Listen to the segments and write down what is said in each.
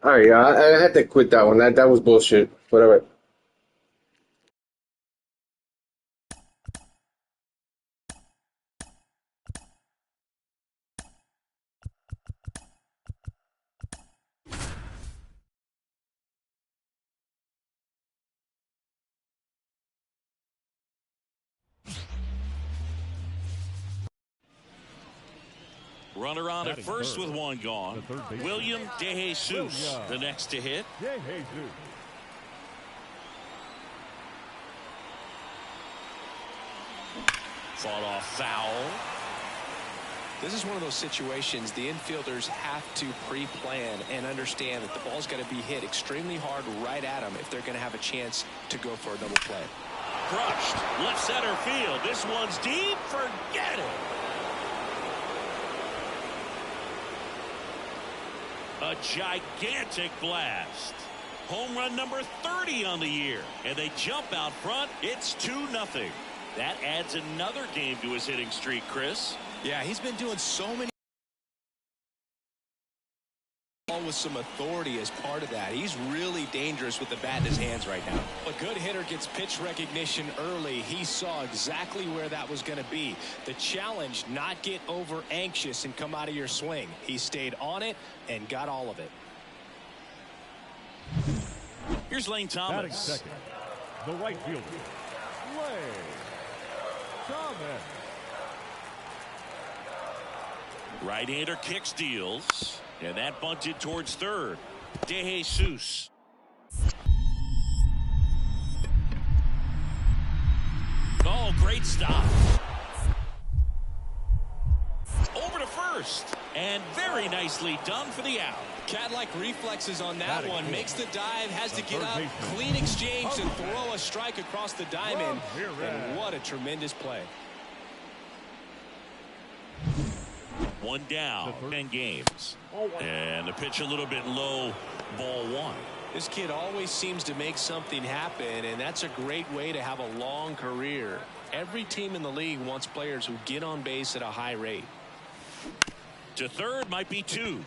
All right, yeah, I had to quit that one. That was bullshit. Whatever. Runner on at first with one gone. William DeJesus, the next to hit. Fought off foul. This is one of those situations the infielders have to pre-plan and understand that the ball's got to be hit extremely hard right at them if they're going to have a chance to go for a double play. Crushed. Left center field. This one's deep. Forget it. A gigantic blast. Home run number 30 on the year. And they jump out front. It's 2-0. That adds another game to his hitting streak, Chris. Yeah, he's been doing so many with some authority as part of that. He's really dangerous with the bat in his hands right now. A good hitter gets pitch recognition early. He saw exactly where that was going to be. The challenge, not get over anxious and come out of your swing. He stayed on it and got all of it. Here's Lane Thomas. Batting second, the right fielder, Lane Thomas. Right-hander kicks, deals. And that bunted towards third. DeJesus. Oh, great stop. Over to first. And very nicely done for the out. Cat-like reflexes on that one. Makes the dive, has to get up. Clean exchange and throw a strike across the diamond. And what a tremendous play. One down, 10 games. And the pitch a little bit low, ball one. This kid always seems to make something happen, and that's a great way to have a long career. Every team in the league wants players who get on base at a high rate. To third might be two.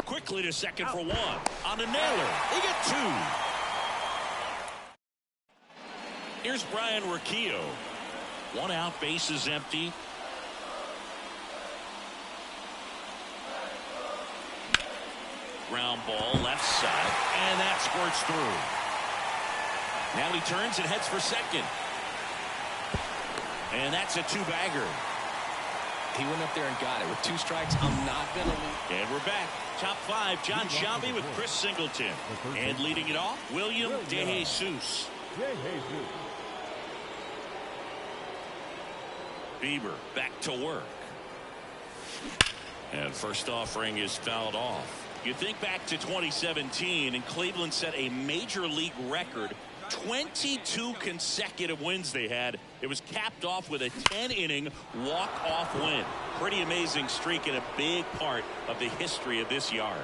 Quickly to second for one. On the nailer, they get two. Here's Brian Urquijo. One out, base is empty. Ground ball left side, and that squirts through. Now he turns and heads for second. And that's a two-bagger. He went up there and got it. With two strikes, I'm not going to leave. And we're back. Top five, John Shelby with Chris Singleton. And leading it off, William DeJesus. Bieber back to work. And first offering is fouled off. You think back to 2017, and Cleveland set a major league record. 22 consecutive wins they had. It was capped off with a 10-inning walk-off win. Pretty amazing streak and a big part of the history of this yard.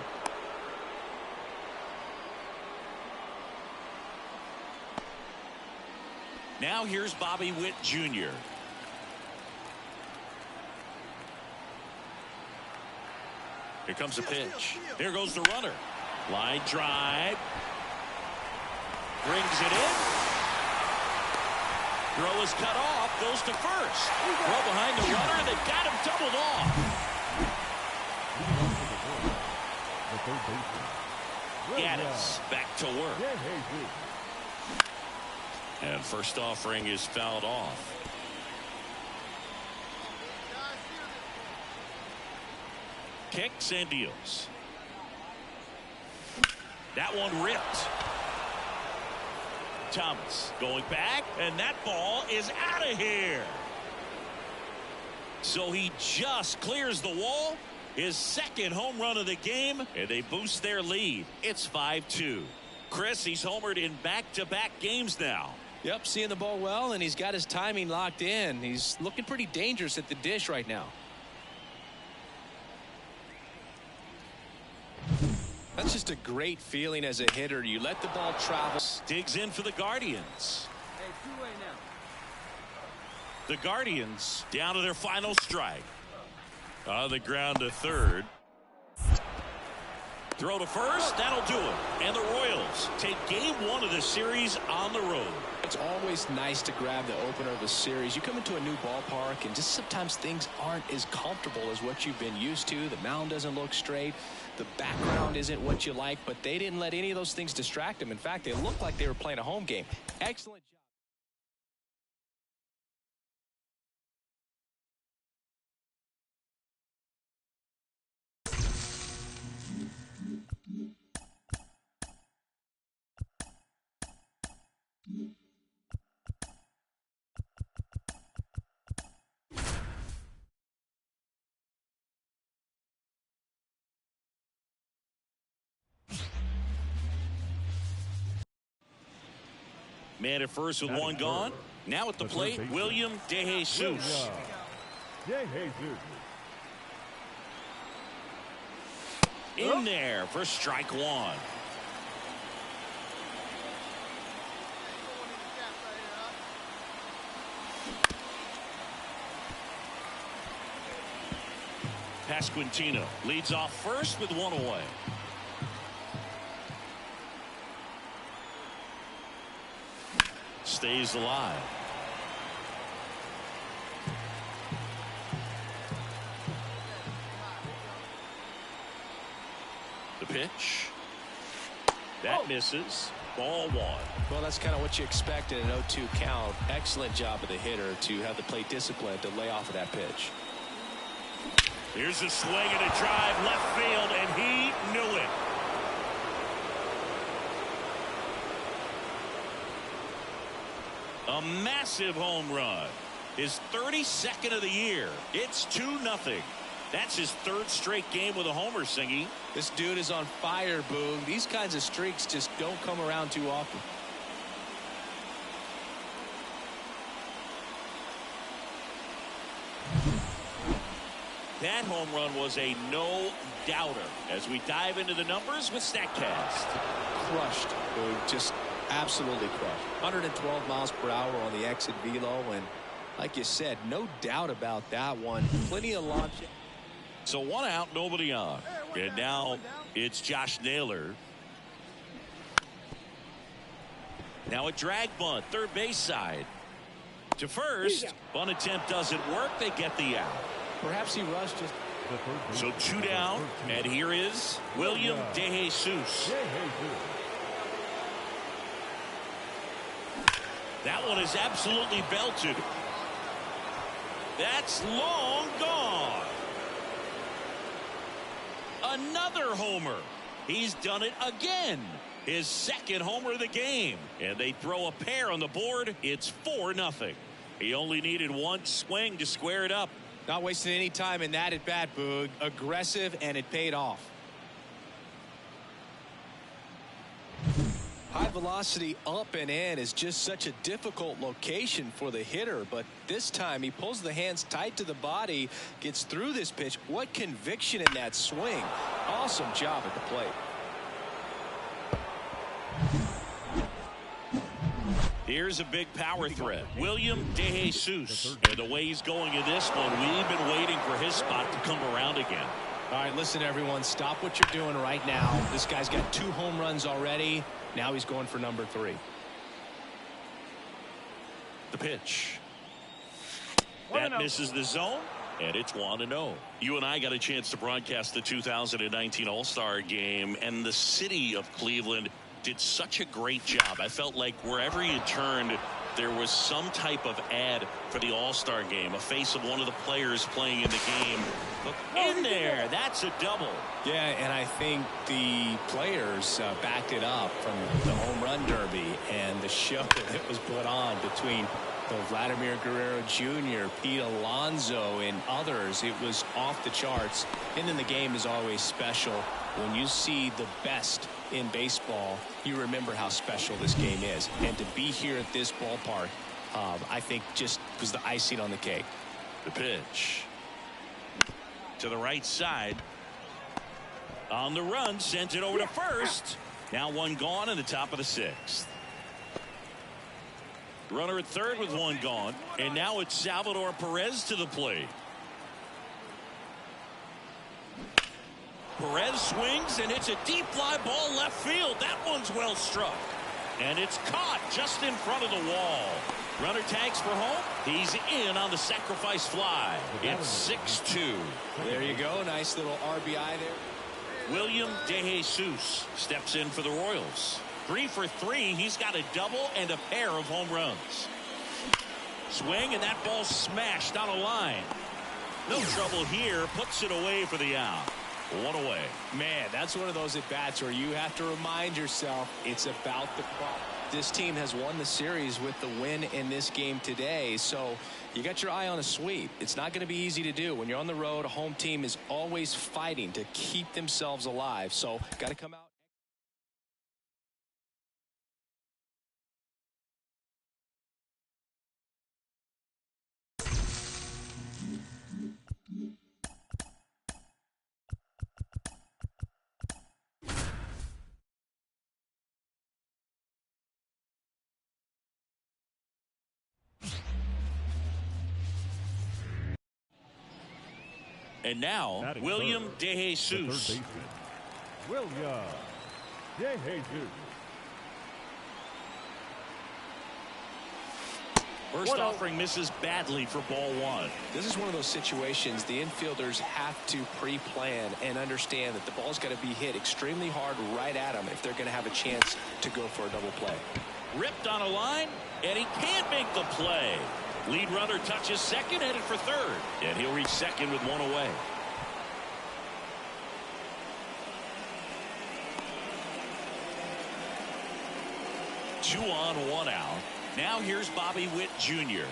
Now here's Bobby Witt Jr. Here comes the pitch. Here goes the runner. Line drive. Brings it in. Throw is cut off. Goes to first. Throw behind the runner. They've got him doubled off. Gaddis back to work. And first offering is fouled off. Kicks and deals. That one ripped. Thomas going back, and that ball is out of here. So he just clears the wall. His second home run of the game, and they boost their lead. It's 5-2. Chris, he's homered in back-to-back games now. Yep, seeing the ball well, and he's got his timing locked in. He's looking pretty dangerous at the dish right now. That's just a great feeling as a hitter. You let the ball travel. Digs in for the Guardians. Hey, two-way now. The Guardians down to their final strike. On the ground to third. Throw to first. That'll do it. And the Royals take game 1 of the series on the road. It's always nice to grab the opener of a series. You come into a new ballpark and just sometimes things aren't as comfortable as what you've been used to. The mound doesn't look straight. The background isn't what you like, but they didn't let any of those things distract them. In fact, they looked like they were playing a home game. Excellent job. Man at first with one gone. Now at the plate, William DeJesus. In there for strike 1. Pasquantino leads off first with 1 away. Stays alive. The pitch. That misses. Ball 1. Well, that's kind of what you expect in an 0-2 count. Excellent job of the hitter to have the plate discipline to lay off of that pitch. Here's a swing and a drive left field, and he knew it. A massive home run. His 32nd of the year. It's 2-0. That's his 3rd straight game with a homer, Singy. This dude is on fire, Boog. These kinds of streaks just don't come around too often. That home run was a no-doubter. As we dive into the numbers with StatCast. Crushed, Boog. Just absolutely crushed. 112 miles per hour on the exit velo, and like you said, no doubt about that one. Plenty of launch. So 1 out, nobody on. And now it's Josh Naylor. Now a drag bunt, third base side. To first. Bunt attempt doesn't work. They get the out. Perhaps he rushed just. So 2 down, and here is William DeJesus. That one is absolutely belted. That's long gone. Another homer. He's done it again. His 2nd homer of the game. And they throw a pair on the board. It's 4-0. He only needed 1 swing to square it up. Not wasting any time in that at bat, Boog. Aggressive, and it paid off. High velocity up and in is just such a difficult location for the hitter, but this time he pulls the hands tight to the body, gets through this pitch. What conviction in that swing. Awesome job at the plate. Here's a big power threat. William DeJesus. And the way he's going in this one, we've been waiting for his spot to come around again. All right, listen, everyone. Stop what you're doing right now. This guy's got 2 home runs already. Now he's going for number 3. The pitch. That misses the zone, and it's 1-0. You and I got a chance to broadcast the 2019 All-Star Game, and the city of Cleveland did such a great job. I felt like wherever you turned, there was some type of ad for the All-Star Game, a face of one of the players playing in the game. Look in there. That's a double. Yeah, and I think the players backed it up from the home run derby and the show that was put on between Vladimir Guerrero Jr., Pete Alonso, and others. It was off the charts. And then the game is always special. When you see the best in baseball, you remember how special this game is. And to be here at this ballpark, I think just was the icing on the cake. The pitch. To the right side. On the run, sent it over to first. Now 1 gone in the top of the 6th. Runner at third with 1 gone. And now it's Salvador Perez to the plate. Perez swings and hits a deep fly ball left field. That one's well struck. And it's caught just in front of the wall. Runner tags for home. He's in on the sacrifice fly. It's 6-2. There you go. Nice little RBI there. William DeJesus steps in for the Royals. 3 for 3. He's got a double and a pair of home runs. Swing, and that ball smashed on a line. No trouble here. Puts it away for the out. 1 away. Man, that's one of those at-bats where you have to remind yourself it's about the crop. This team has won the series with the win in this game today, so you got your eye on a sweep. It's not going to be easy to do. When you're on the road, a home team is always fighting to keep themselves alive, so got to come out. And now, William DeJesus. William DeJesus. First offering misses badly for ball 1. This is one of those situations the infielders have to pre-plan and understand that the ball's got to be hit extremely hard right at them if they're going to have a chance to go for a double play. Ripped on a line, and he can't make the play. Lead runner touches second, headed for third. And he'll reach second with 1 away. Two on, 1 out. Now here's Bobby Witt Jr.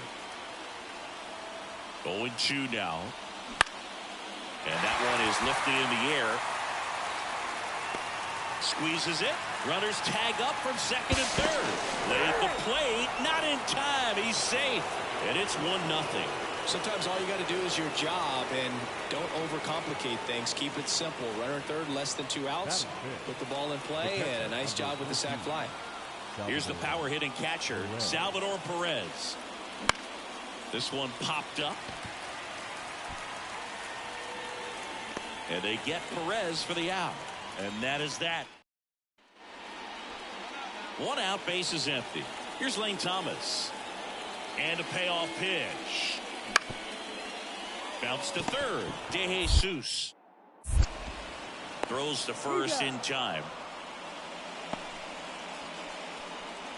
0-2 now. And that one is lifted in the air. Squeezes it. Runners tag up from second and third. Laid the plate. Not in time. He's safe. And it's 1-0. Sometimes all you got to do is your job and don't overcomplicate things. Keep it simple. Runner third, less than 2 outs. Put the ball in play, and a nice job with the sac fly. Here's the power hitting catcher, Salvador Perez. This one popped up. And they get Perez for the out. And that is that. 1 out, base is empty. Here's Lane Thomas. And a payoff pitch. Bounce to third. DeJesus throws to first in time.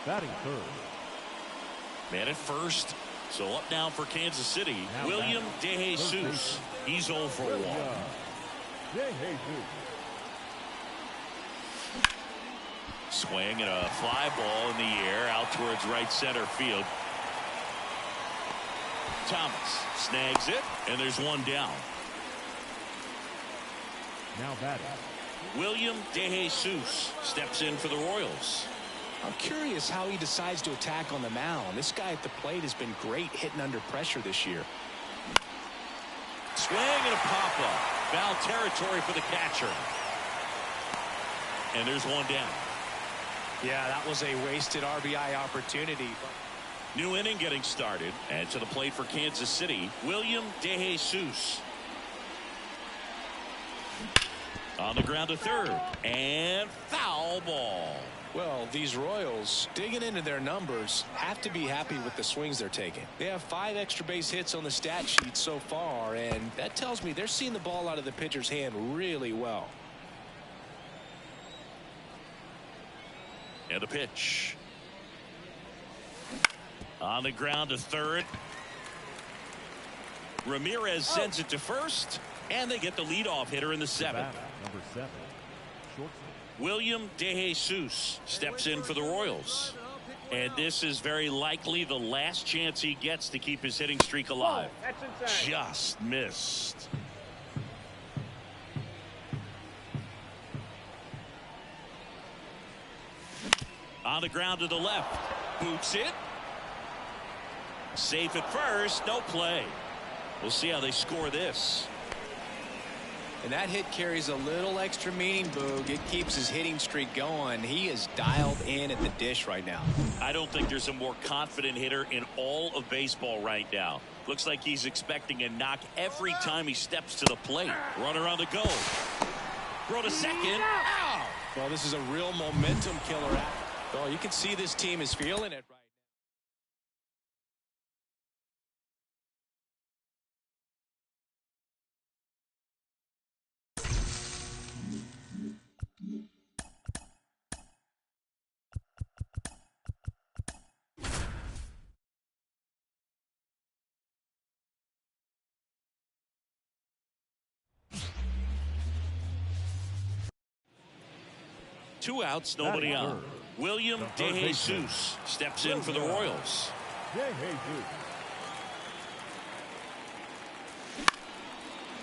Batting third. Man at first. So up now for Kansas City. William DeJesus. He's 0 for 1. Swing and a fly ball in the air out towards right center field. Thomas snags it, and there's 1 down. Now batting. William DeJesus steps in for the Royals. I'm curious how he decides to attack on the mound. This guy at the plate has been great hitting under pressure this year. Swing and a pop-up. Foul territory for the catcher. And there's 1 down. Yeah, that was a wasted RBI opportunity. New inning getting started. And to the plate for Kansas City, William DeJesus. On the ground to third. And foul ball. Well, these Royals, digging into their numbers, have to be happy with the swings they're taking. They have 5 extra base hits on the stat sheet so far, and that tells me they're seeing the ball out of the pitcher's hand really well. And a pitch. On the ground to third. Ramirez sends it to first, and they get the leadoff hitter in the 7th. Number 7. Shortstop. William DeJesus steps in for the Royals. And this is very likely the last chance he gets to keep his hitting streak alive. Just missed. On the ground to the left. Boots it. Safe at first. No play. We'll see how they score this. And that hit carries a little extra meaning, Boog. It keeps his hitting streak going. He is dialed in at the dish right now. I don't think there's a more confident hitter in all of baseball right now. Looks like he's expecting a knock every time he steps to the plate. Runner on the go. Throw to second. Out. Well, this is a real momentum killer. Well, you can see this team is feeling it right now. 2 outs, nobody on. William DeJesus steps in for the Royals.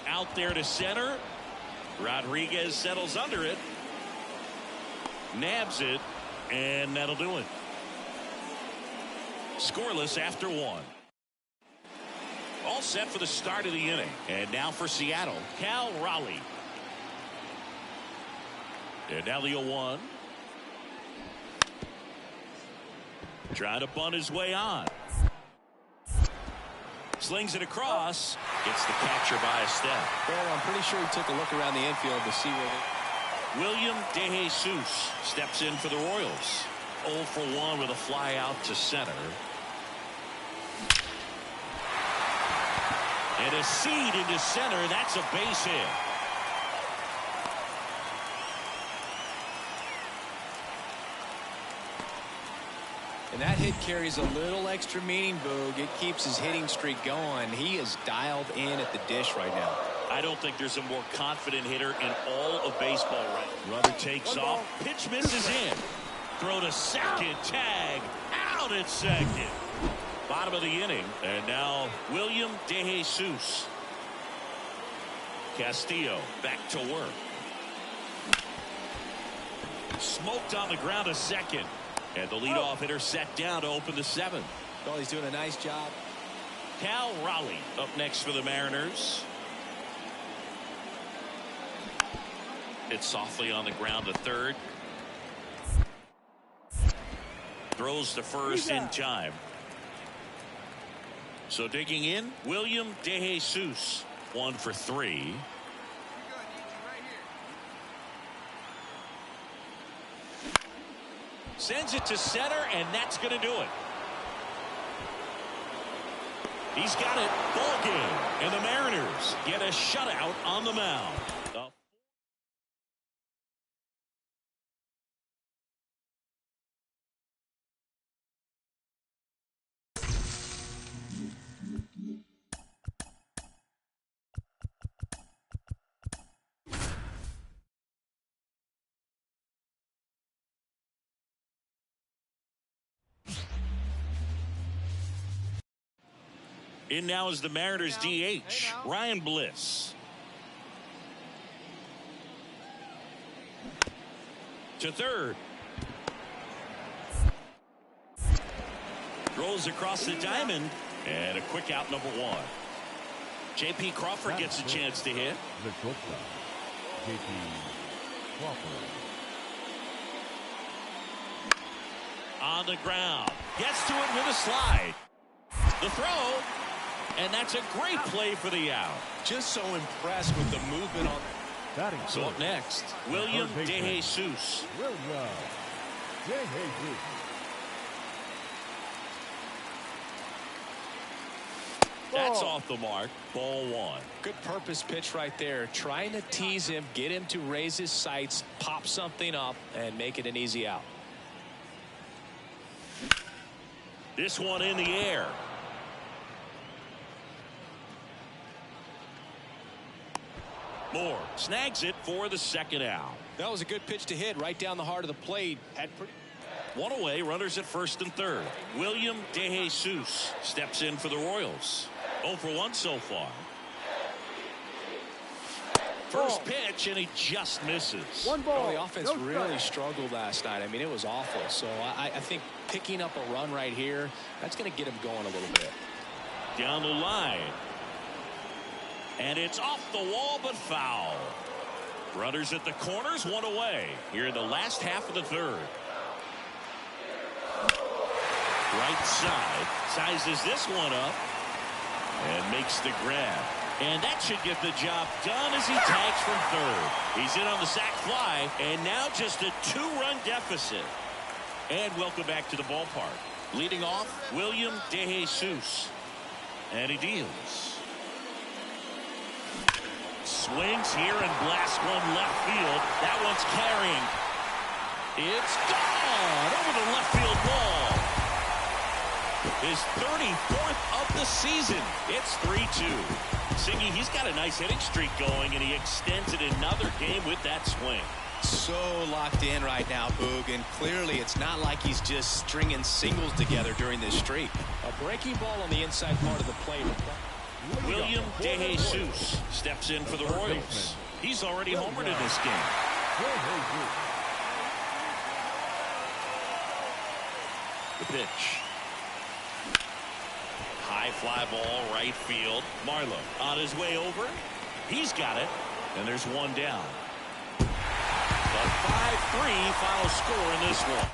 Out there to center. Rodriguez settles under it. Nabs it, and that'll do it. Scoreless after 1. All set for the start of the inning. And now for Seattle, Cal Raleigh. And now the 0-1. Trying to bunt his way on. Slings it across. Gets the catcher by a step. Well, I'm pretty sure he took a look around the infield to see where William DeJesus steps in for the Royals. 0 for 1 with a fly out to center. And a seed into center. That's a base hit. And that hit carries a little extra meaning, Boog. It keeps his hitting streak going. He is dialed in at the dish right now. I don't think there's a more confident hitter in all of baseball right now. Runner takes off. Pitch misses in. Throw to second. Tag. Out at second. Bottom of the inning. And now William DeJesus. Castillo back to work. Smoked on the ground to second. And the leadoff hitter set down to open the 7th. Well, he's doing a nice job. Cal Raleigh up next for the Mariners. It's softly on the ground to third. Throws to first in time. So digging in, William DeJesus. 1 for 3. Sends it to center, and that's going to do it. He's got it. Ball game. And the Mariners get a shutout on the mound. In now is the Mariners DH, Ryan Bliss. To third. Throws across the diamond. And a quick out, number 1. J.P. Crawford gets a chance to hit. The shortstop, J.P. Crawford. On the ground. Gets to it with a slide. The throw. And that's a great play for the out. Just so impressed with the movement on. So up next, William DeJesus. That's off the mark. Ball 1. Good purpose pitch right there. Trying to tease him, get him to raise his sights, pop something up, and make it an easy out. This one in the air. Moore snags it for the second out. That was a good pitch to hit right down the heart of the plate. Had pretty. 1 away, runners at first and third. William DeJesus steps in for the Royals. 0 for 1 so far. First pitch, and he just misses. One ball. Well, the offense really struggled last night. I mean, it was awful. So I think picking up a run right here, that's going to get him going a little bit. Down the line. And it's off the wall, but foul. Runners at the corners, 1 away. Here in the last half of the third. Right side. Sizes this one up. And makes the grab. And that should get the job done as he tags from third. He's in on the sac fly, and now just a 2-run deficit. And welcome back to the ballpark. Leading off, William DeJesus. And he deals. Swings here and blasts one left field. That one's carrying. It's gone over the left field wall. His 34th of the season. It's 3-2. Singy, he's got a nice hitting streak going, and he extends it another game with that swing. So locked in right now, Boog, and clearly it's not like he's just stringing singles together during this streak. A breaking ball on the inside part of the plate. William DeJesus steps in for the Royals. He's already homered in this game. The pitch. High fly ball, right field. Marlowe on his way over. He's got it. And there's one down. The 5-3 final score in this one.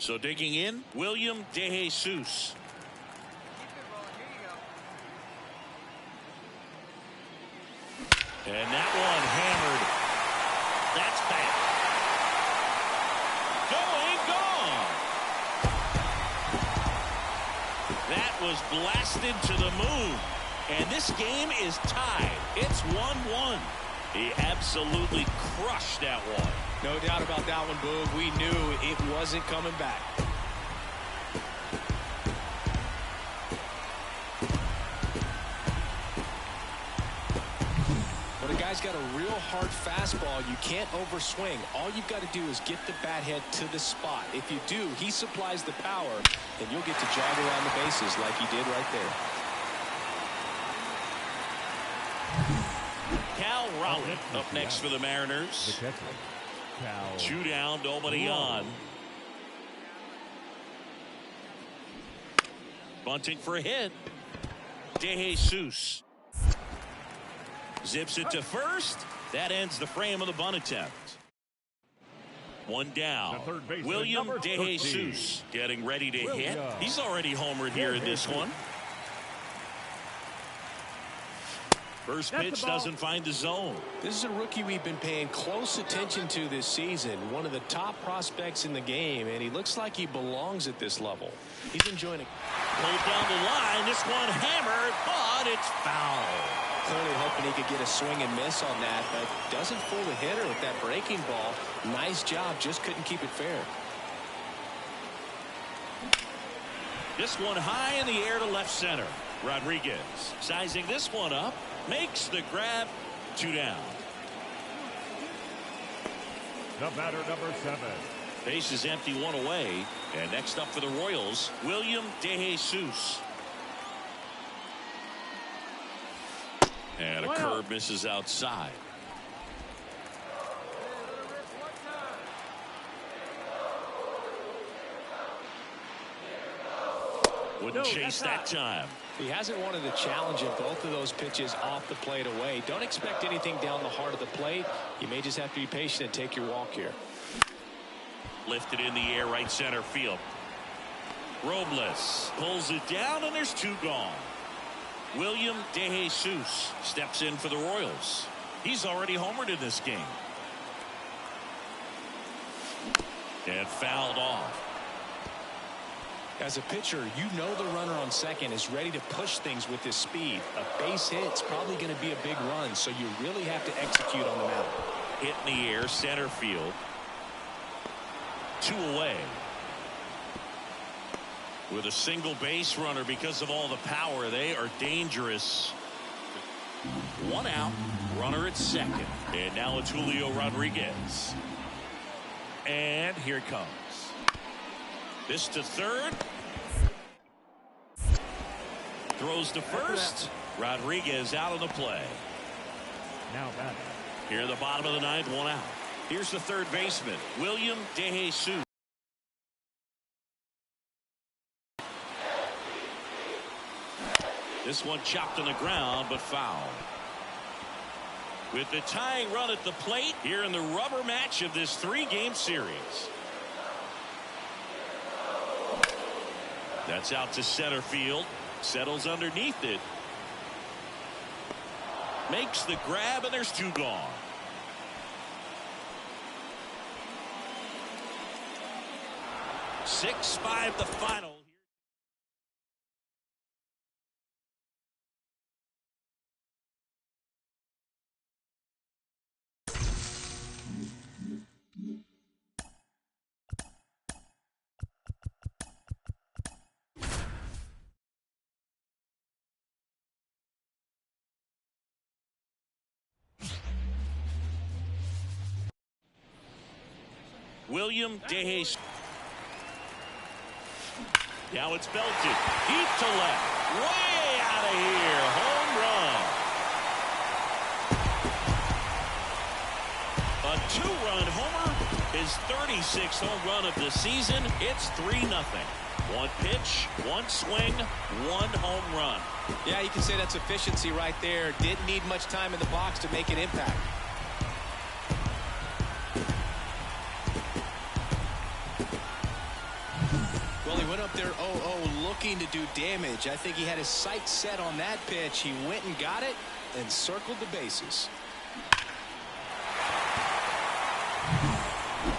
So digging in, William DeJesus. And that one hammered. That's bad. Going, gone. That was blasted to the moon. And this game is tied. It's 1-1. He absolutely crushed that one. No doubt about that one, Boog. We knew it wasn't coming back. When a guy's got a real hard fastball, you can't overswing. All you've got to do is get the bat head to the spot. If you do, he supplies the power, and you'll get to jog around the bases like he did right there. Cal Raleigh up next for the Mariners. The catcher, Cal 2 down, nobody on. Bunting for a hit. DeJesus zips it to first. That ends the frame of the bunt attempt. 1 down. William DeJesus getting ready to hit. He's already homered here in this one. First pitch doesn't find the zone. This is a rookie we've been paying close attention to this season. One of the top prospects in the game, and he looks like he belongs at this level. He's enjoying it. Pulled down the line. This one hammered, but it's foul. Clearly hoping he could get a swing and miss on that, but doesn't fool the hitter with that breaking ball. Nice job, just couldn't keep it fair. This one high in the air to left center. Rodriguez sizing this one up. Makes the grab. 2 down. The batter, number 7. Base is empty, 1 away. And next up for the Royals, William DeJesus. And a curve misses outside. Wouldn't chase that time. He hasn't wanted to challenge in both of those pitches off the plate away. Don't expect anything down the heart of the plate. You may just have to be patient and take your walk here. Lifted in the air, right center field. Robles pulls it down, and there's 2 gone. William DeJesus steps in for the Royals. He's already homered in this game. And fouled off. As a pitcher, you know the runner on second is ready to push things with his speed. A base hit's probably going to be a big run, so you really have to execute on the mound. Hit in the air, center field. 2 away. With a single base runner because of all the power, they are dangerous. 1 out, runner at second. And now it's Julio Rodriguez. And here it comes. This to third. Throws to first. Rodriguez out of the play. Now batting. Here in the bottom of the 9th, 1 out. Here's the third baseman, William DeJesus. This one chopped on the ground, but foul. With the tying run at the plate here in the rubber match of this 3-game series. That's out to center field. Settles underneath it. Makes the grab, and there's 2 gone. Six-5 the final. William DeJesus. Now it's belted. Deep to left. Way out of here. Home run. A 2-run homer. His 36th home run of the season. It's 3-0. 1 pitch, 1 swing, 1 home run. Yeah, you can say that's efficiency right there. Didn't need much time in the box to make an impact. Well, he went up there 0-0 looking to do damage. I think he had his sights set on that pitch. He went and got it and circled the bases.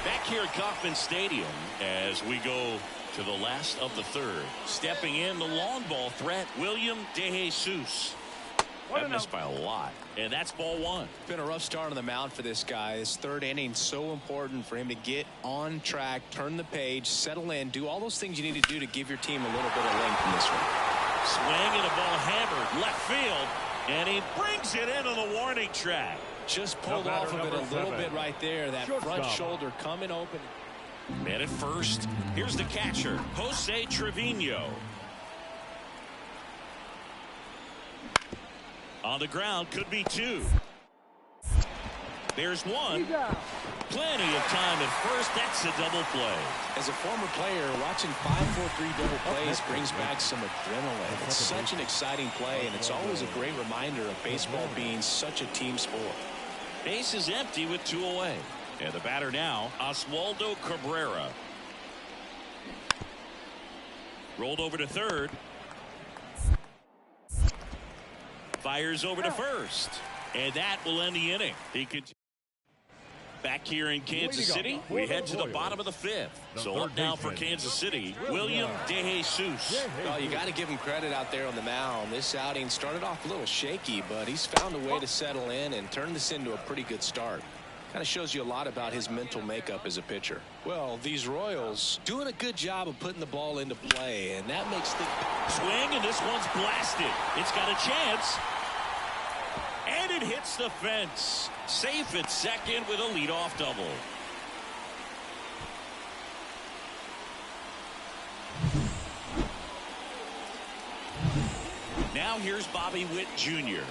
Back here at Kauffman Stadium as we go to the last of the 3rd. Stepping in the long ball threat, William DeJesus. That missed by a lot, and that's ball 1. Been a rough start on the mound for this guy. His 3rd inning so important for him to get on track, turn the page, settle in, do all those things you need to do to give your team a little bit of length in this one. Swing and a ball hammered left field, and he brings it into the warning track. Just pulled off of it a little bit right there. That front shoulder coming open. Man at first. Here's the catcher, Jose Trevino. On the ground, could be 2. There's one. Plenty of time at first. That's a double play. As a former player, watching 5-4-3 double plays brings back some adrenaline. It's such an exciting play, and it's always a great reminder of baseball being such a team sport. Base is empty with 2 away. And the batter now, Oswaldo Cabrera. Rolled over to third. Fires over to first. And that will end the inning. He could. Back here in Kansas City, we head to the bottom of the 5th. So up now for Kansas City, William DeJesus. Well, you got to give him credit out there on the mound. This outing started off a little shaky, but he's found a way to settle in and turn this into a pretty good start. Kind of shows you a lot about his mental makeup as a pitcher. Well, these Royals doing a good job of putting the ball into play, and that makes the swing, and this one's blasted. It's got a chance. And it hits the fence. Safe at second with a leadoff double. Now here's Bobby Witt Jr.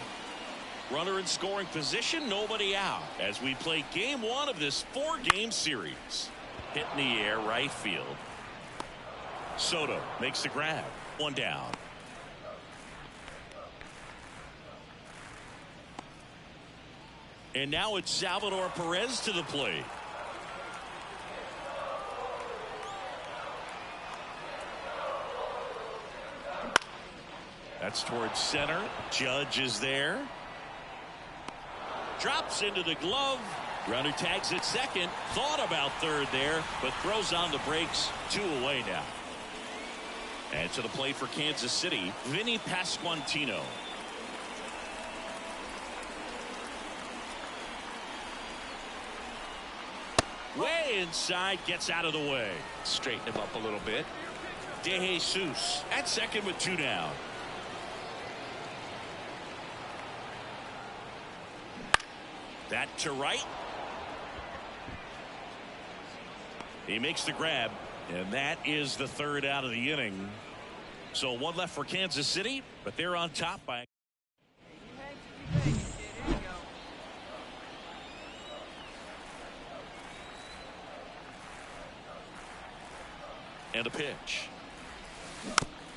Runner in scoring position, nobody out as we play game 1 of this 4-game series. Hit in the air, right field. Soto makes the grab. 1 down. And now it's Salvador Perez to the plate. That's towards center. Judge is there. Drops into the glove. Runner tags at second. Thought about third there, but throws on the brakes. 2 away now. And to the plate for Kansas City, Vinny Pasquantino. Way inside, gets out of the way. straighten him up a little bit. DeJesus at second with 2 down. That to right. He makes the grab, and that is the 3rd out of the inning. So 1 left for Kansas City, but they're on top by. And a pitch.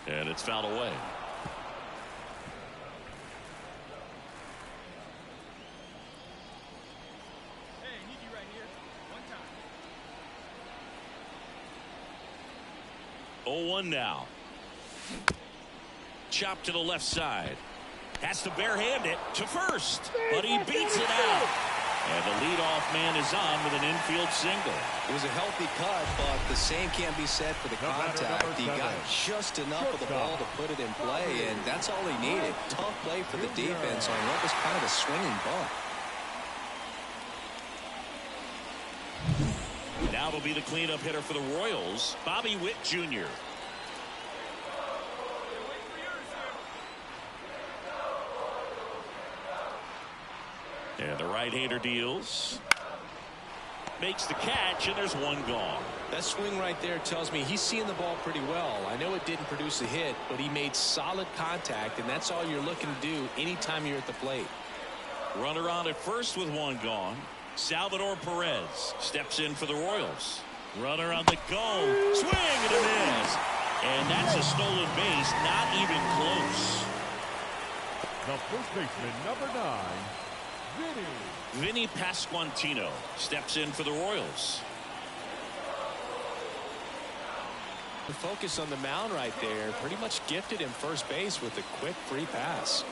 And it's fouled away. Hey, I need you right here. 1 time. 0-1 now. Chop to the left side. Has to barehand it to first, but he beats it out. And the leadoff man is on with an infield single. It was a healthy cut, but the same can't be said for the contact. He got just enough of the ball to put it in play, and that's all he needed. Tough play for the defense on what was kind of a swinging bunt. Now it'll be the cleanup hitter for the Royals, Bobby Witt Jr. And the right-hander deals. Makes the catch, and there's 1 gone. That swing right there tells me he's seeing the ball pretty well. I know it didn't produce a hit, but he made solid contact, and that's all you're looking to do anytime you're at the plate. Runner on at first with 1 gone. Salvador Perez steps in for the Royals. Runner on the go. Swing and a miss. And that's a stolen base, not even close. The first baseman, number 9, Vinny Pasquantino steps in for the Royals. The focus on the mound right there pretty much gifted him first base with a quick free pass.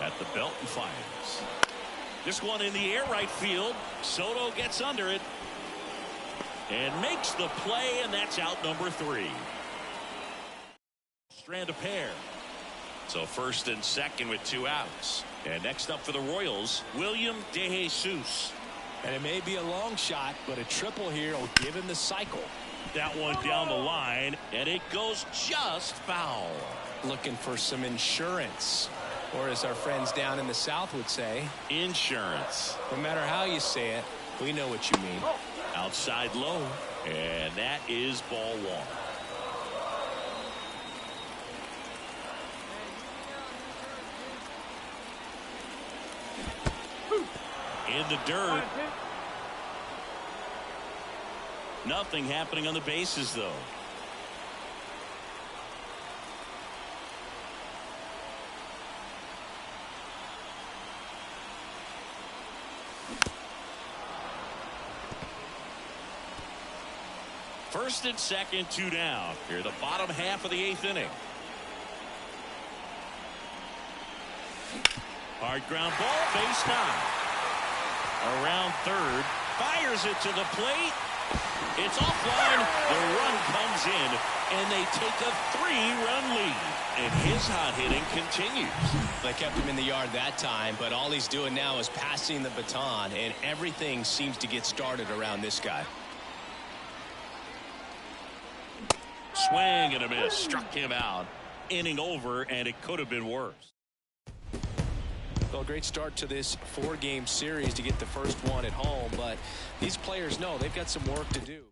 At the belt and fires. This one in the air right field. Soto gets under it and makes the play, and that's out number 3. Strand a pair. So first and second with 2 outs. And next up for the Royals, William DeJesus. And it may be a long shot, but a triple here will give him the cycle. That one down the line, and it goes just foul. Looking for some insurance, or as our friends down in the South would say, insurance. No matter how you say it, we know what you mean. Outside low, and that is ball 1. In the dirt. Nothing happening on the bases, though. First and second, 2 down. Here, the bottom half of the 8th inning. Hard ground ball, base high. Around third, fires it to the plate. It's offline. The run comes in, and they take a 3-run lead. And his hot hitting continues. They kept him in the yard that time, but all he's doing now is passing the baton, and everything seems to get started around this guy. Swing and a miss. Struck him out. Inning over, and it could have been worse. Well, great start to this 4-game series to get the first one at home, but these players know they've got some work to do.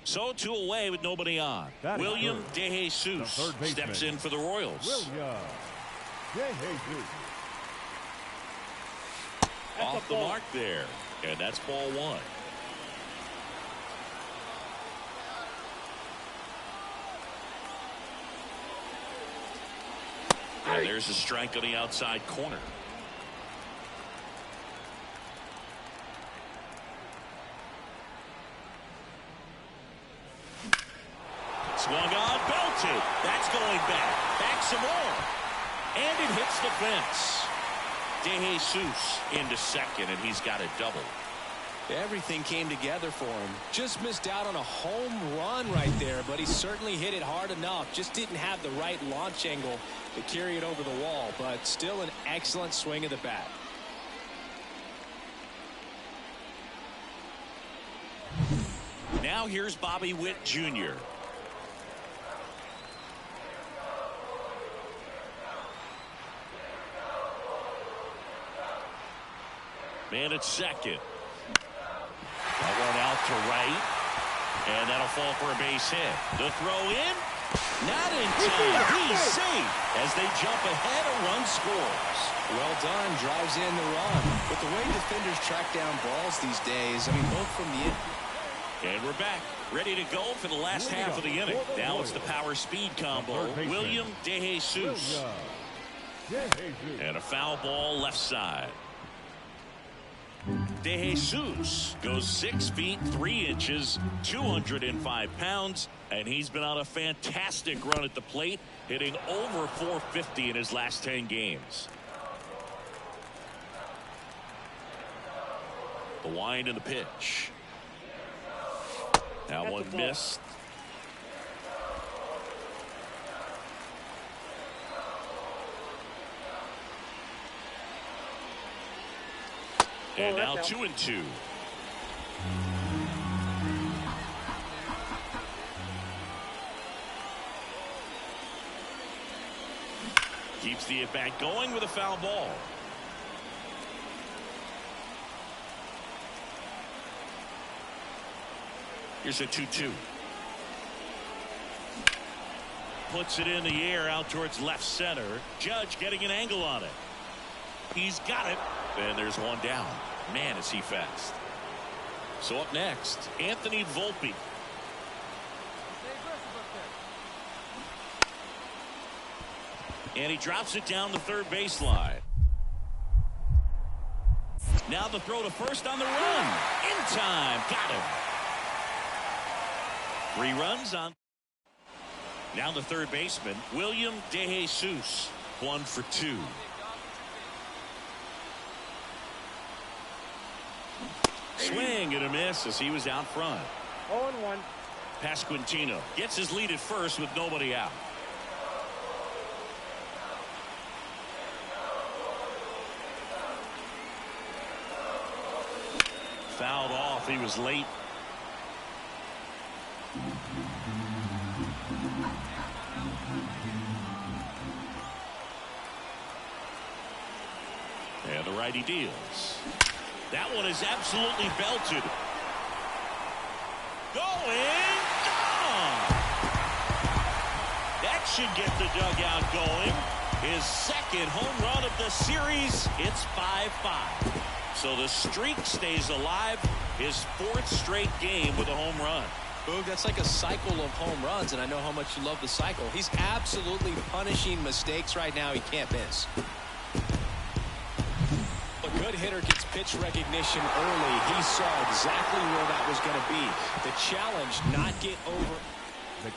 So 2 away with nobody on. William DeJesus steps in for the Royals. William DeJesus. Off the mark there. And that's ball 1. And there's a strike on the outside corner. Swung on, belted. That's going back. Back some more. And it hits the fence. DeJesus into second, and he's got a double. Everything came together for him. Just missed out on a home run right there, but he certainly hit it hard enough. Just didn't have the right launch angle to carry it over the wall, but still an excellent swing of the bat. Now here's Bobby Witt Jr. Man at second. That one out to right. And that'll fall for a base hit. The throw in. Not in time. He's safe. As they jump ahead, a run scores. Well done. Drives in the run. But the way defenders track down balls these days, I mean, both from the... And we're back. Ready to go for the last half of the inning. Now it's the power speed combo. William DeJesus. And a foul ball left side. DeJesus goes 6 feet 3 inches, 205 pounds, and he's been on a fantastic run at the plate, hitting over 450 in his last 10 games. The wind and the pitch. That one missed. And now 2-2. Keeps the at-bat going with a foul ball. Here's a 2-2. Puts it in the air out towards left center. Judge getting an angle on it. He's got it. And there's one down. Man, is he fast. So up next, Anthony Volpe. And he drops it down the third baseline. Now the throw to first on the run. In time. Got him. 3 runs on. Now the third baseman, William DeJesus. 1 for 2. Swing and a miss as he was out front. 0-1. Pasquantino gets his lead at first with nobody out. Fouled off. He was late. And the righty deals. That one is absolutely belted. Going. Gone. That should get the dugout going. His second home run of the series. It's 5-5. So the streak stays alive. His fourth straight game with a home run. Boog, that's like a cycle of home runs, and I know how much you love the cycle. He's absolutely punishing mistakes right now he can't miss. A good hitter gets pitch recognition early. He saw exactly where that was going to be. The challenge, not get over.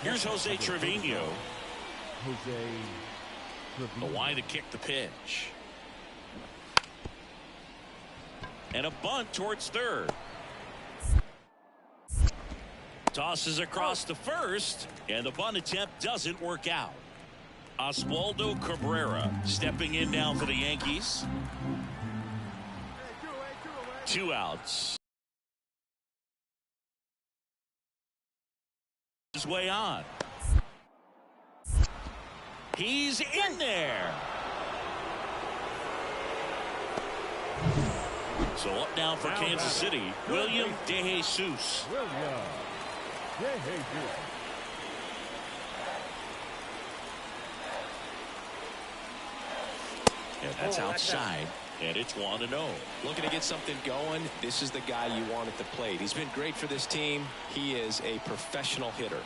Here's Jose Trevino. Jose The Trevino. line to kick the pitch. And a bunt towards third. Tosses across to first, and the bunt attempt doesn't work out. Oswaldo Cabrera stepping in now for the Yankees. 2 outs. His way on. He's in there. So up now for Kansas City, William De Jesus. William De Jesus. And that's outside, and it's 1-0. Looking to get something going. This is the guy you want at the plate. He's been great for this team. He is a professional hitter.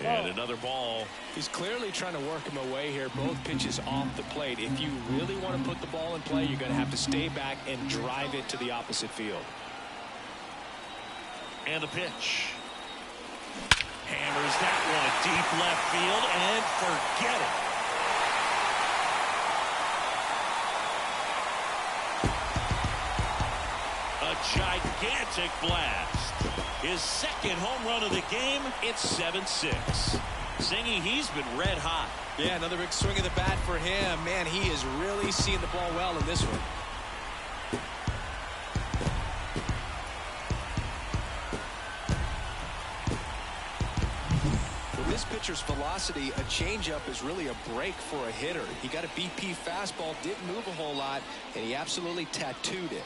And another ball. He's clearly trying to work him away here. Both pitches off the plate. If you really want to put the ball in play, you're going to have to stay back and drive it to the opposite field. And the pitch. Hammers that one deep left field, and forget it. A gigantic blast. His second home run of the game. It's 7-6. Singy, he's been red hot. Yeah, another big swing of the bat for him. Man, he is really seeing the ball well in this one. With this pitcher's velocity, a changeup is really a break for a hitter. He got a BP fastball, didn't move a whole lot, and he absolutely tattooed it.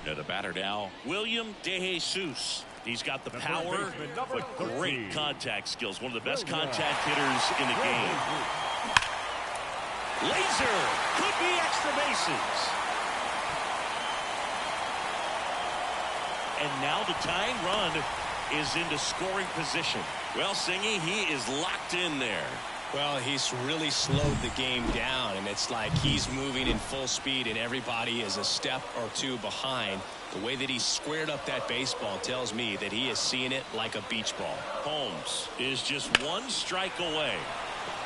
And the batter now, William De Jesus. He's got the power, but great contact skills. One of the best contact hitters in the game. Laser could be extra bases. And now the tying run is into scoring position. Well, Singy, he is locked in there. Well, he's really slowed the game down, and it's like he's moving in full speed and everybody is a step or two behind. The way that he squared up that baseball tells me that he is seeing it like a beach ball. Holmes is just one strike away.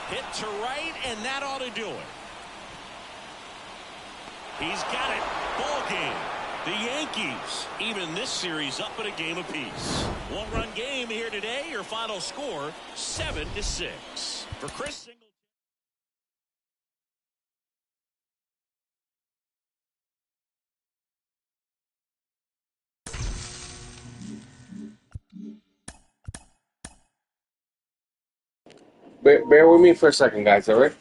Hit to right, and that ought to do it. He's got it. Ball game. The Yankees even this series up at a game apiece. One-run game here today. Your final score 7-6. For Chris Singleton. Bear with me for a second, guys, all right?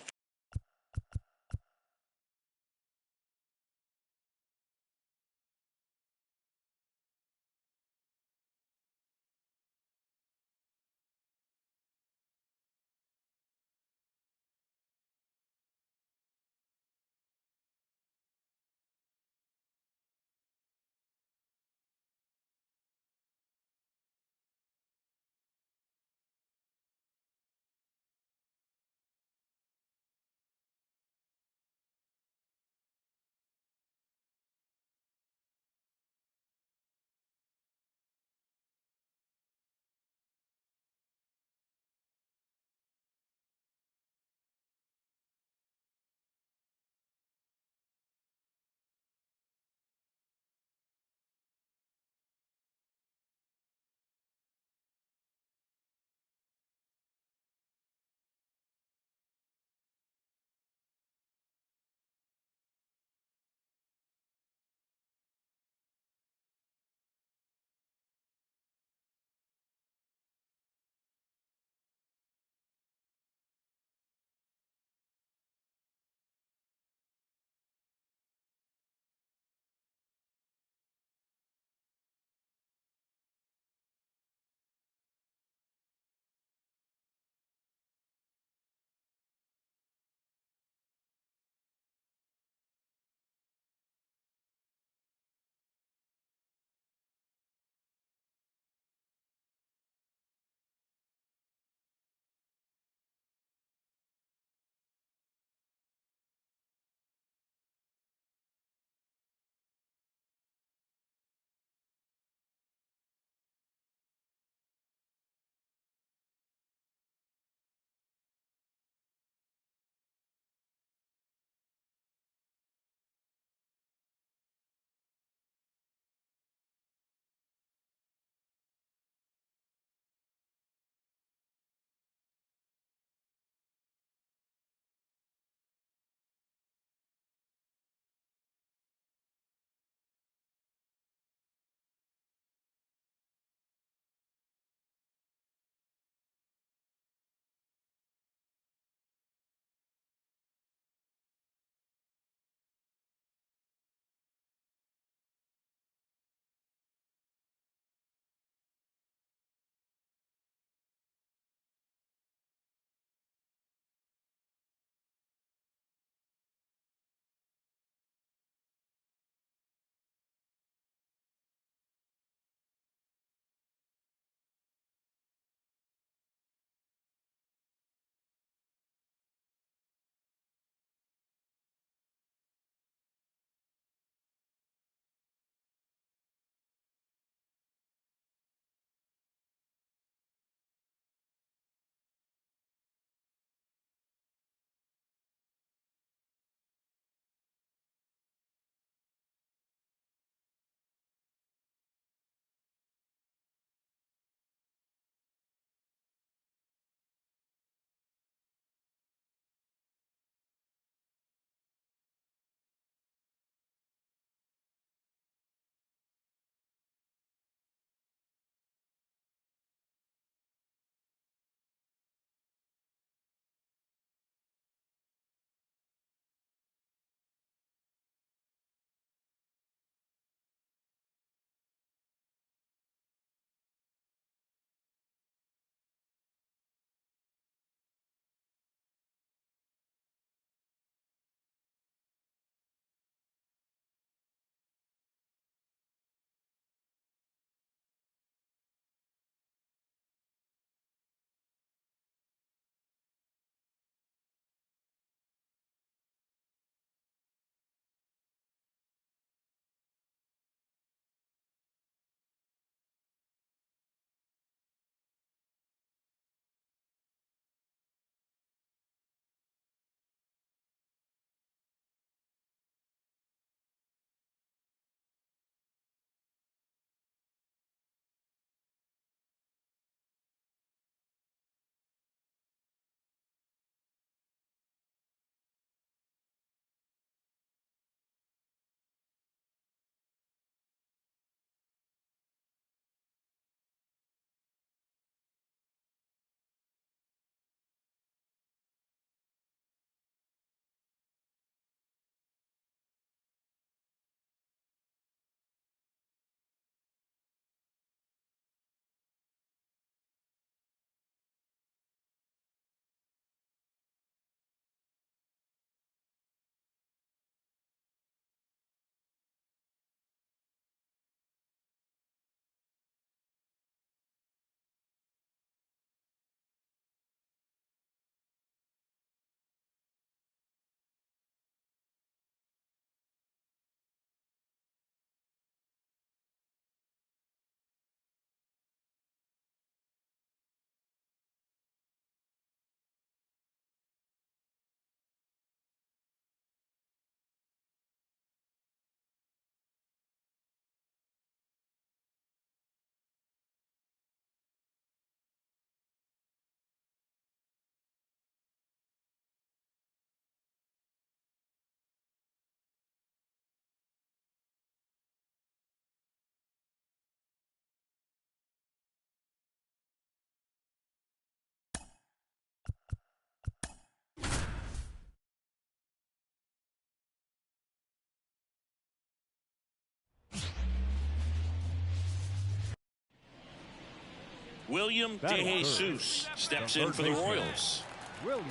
William DeJesus steps in for the Royals. William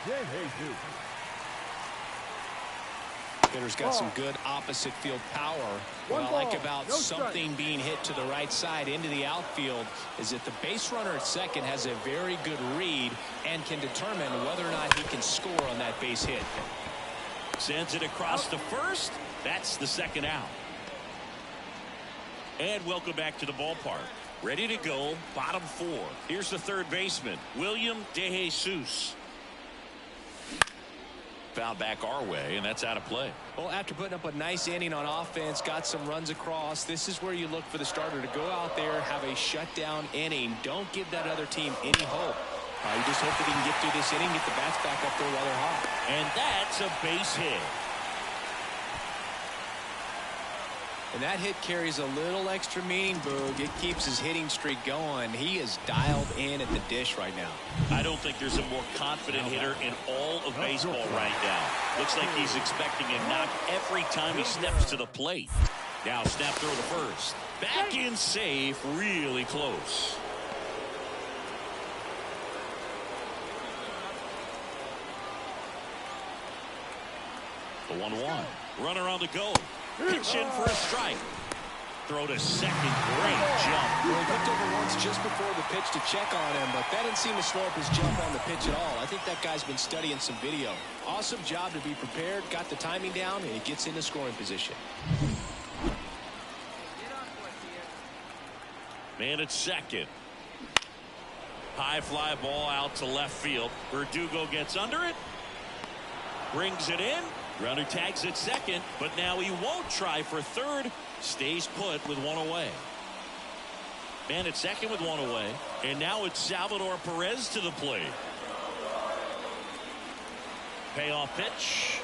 DeJesus. Hitter's got some good opposite field power. What I like about something being hit to the right side into the outfield is that the base runner at second has a very good read and can determine whether or not he can score on that base hit. Sends it across to first. That's the second out. And welcome back to the ballpark. Ready to go, bottom four. Here's the third baseman, William DeJesus. Foul back our way, and that's out of play. Well, after putting up a nice inning on offense, got some runs across, this is where you look for the starter to go out there, have a shutdown inning. Don't give that other team any hope. You just hope that he can get through this inning, get the bats back up there while they're hot. And that's a base hit. And that hit carries a little extra meaning, Boog. It keeps his hitting streak going. He is dialed in at the dish right now. I don't think there's a more confident hitter in all of baseball right now. Looks like he's expecting a knock every time he steps to the plate. Now snap throw to first. Back in safe, really close. The 1-1. Runner on the go. Pitch in for a strike. Throw to second. Great jump. Well, he looked over once just before the pitch to check on him, but that didn't seem to slow up his jump on the pitch at all. I think that guy's been studying some video. Awesome job to be prepared, got the timing down, and he gets into scoring position. Man at second. High fly ball out to left field. Verdugo gets under it. Brings it in. Runner tags at second, but now he won't try for third. Stays put with one away. Man at second with one away. And now it's Salvador Perez to the plate. Payoff pitch.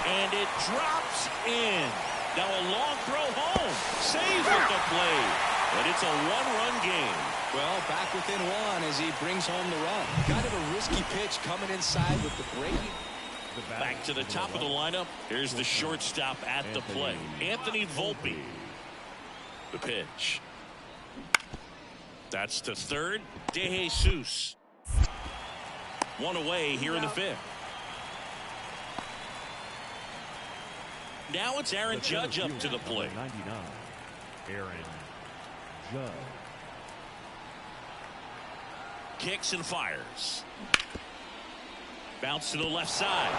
And it drops in. Now a long throw home. Saves at the plate. And it's a one-run game. Well, back within one as he brings home the run. Kind of a risky pitch coming inside with the breaking. Back to the top of the lineup. Here's the shortstop at the plate, Anthony Volpe. The pitch. That's to third. DeJesus. One away here in the fifth. Now it's Aaron Judge up to the plate. 99. Aaron Judge. Kicks and fires. Bounce to the left side.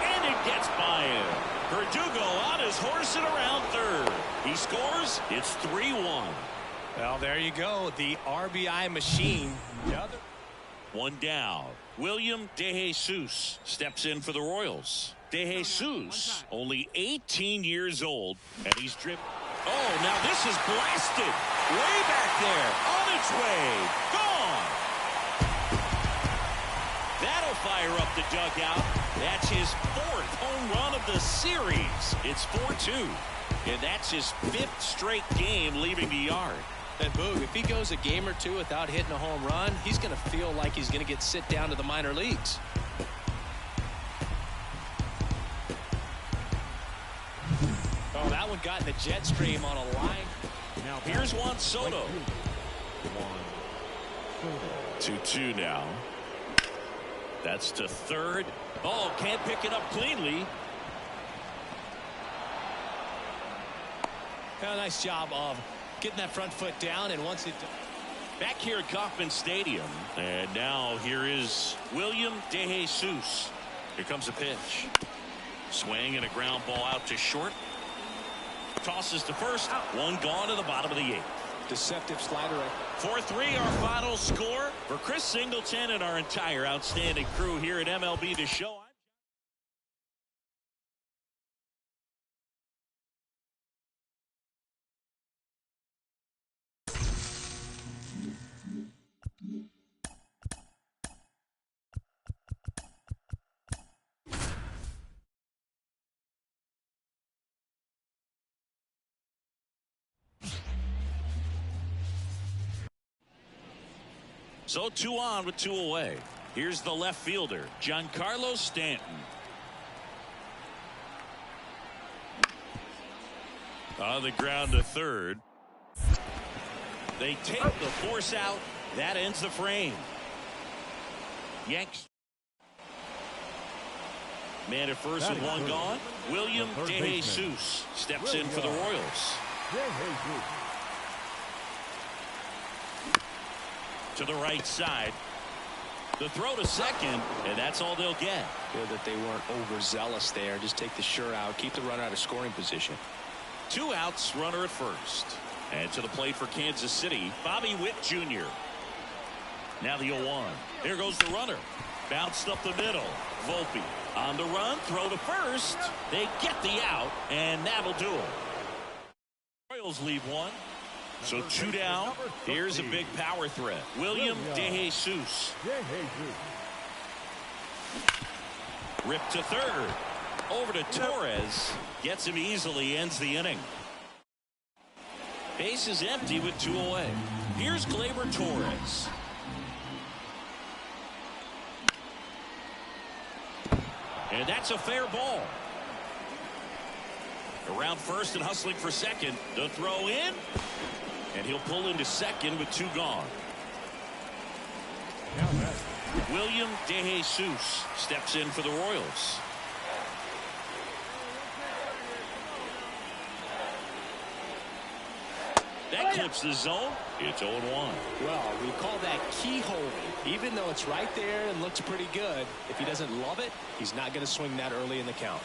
And it gets by him. Verdugo on his horse and around third. He scores. It's 3-1. Well, there you go. The RBI machine. One down. William DeJesus steps in for the Royals. DeJesus, only 18 years old, and he's driven. Oh, now this is blasted. Way back there. On its way. Gone. That'll fire up the dugout. That's his fourth home run of the series. It's 4-2. And that's his fifth straight game leaving the yard. And Boog, if he goes a game or two without hitting a home run, he's going to feel like he's going to get sit down to the minor leagues. Oh, that one got in the jet stream on a line. Now here's Juan Soto. 2-2 now. That's to third. Oh, can't pick it up cleanly. A nice job of getting that front foot down, and once it back here at Kauffman Stadium, and now here is William DeJesus. Here comes a pitch. Swing and a ground ball out to short. Tosses to first. One gone to the bottom of the eighth. Deceptive slider. 4-3 our final score for Chris Singleton and our entire outstanding crew here at MLB The Show. So 2 on with 2 away. Here's the left fielder, Giancarlo Stanton. On the ground to third. They take the force out. That ends the frame. Yanks. Man at first with one gone. William DeJesus steps in for the Royals. To the right side. The throw to second, and that's all they'll get. Good that they weren't overzealous there. Just take the sure out. Keep the runner out of scoring position. 2 outs, runner at first. And to the plate for Kansas City, Bobby Witt Jr. Now the 0-1. There goes the runner. Bounced up the middle. Volpe on the run, throw to first. They get the out, and that'll do it. Royals leave 1. So 2 down. Here's a big power threat. William DeJesus. Ripped to third. Over to Torres. Gets him easily, ends the inning. Base is empty with 2 away. Here's Gleyber Torres. And that's a fair ball. Around first and hustling for second. The throw in. And he'll pull into second with 2 gone. William DeJesus steps in for the Royals. That clips the zone. It's 0-1. Well, we call that keyholing. Even though it's right there and looks pretty good, if he doesn't love it, he's not going to swing that early in the count.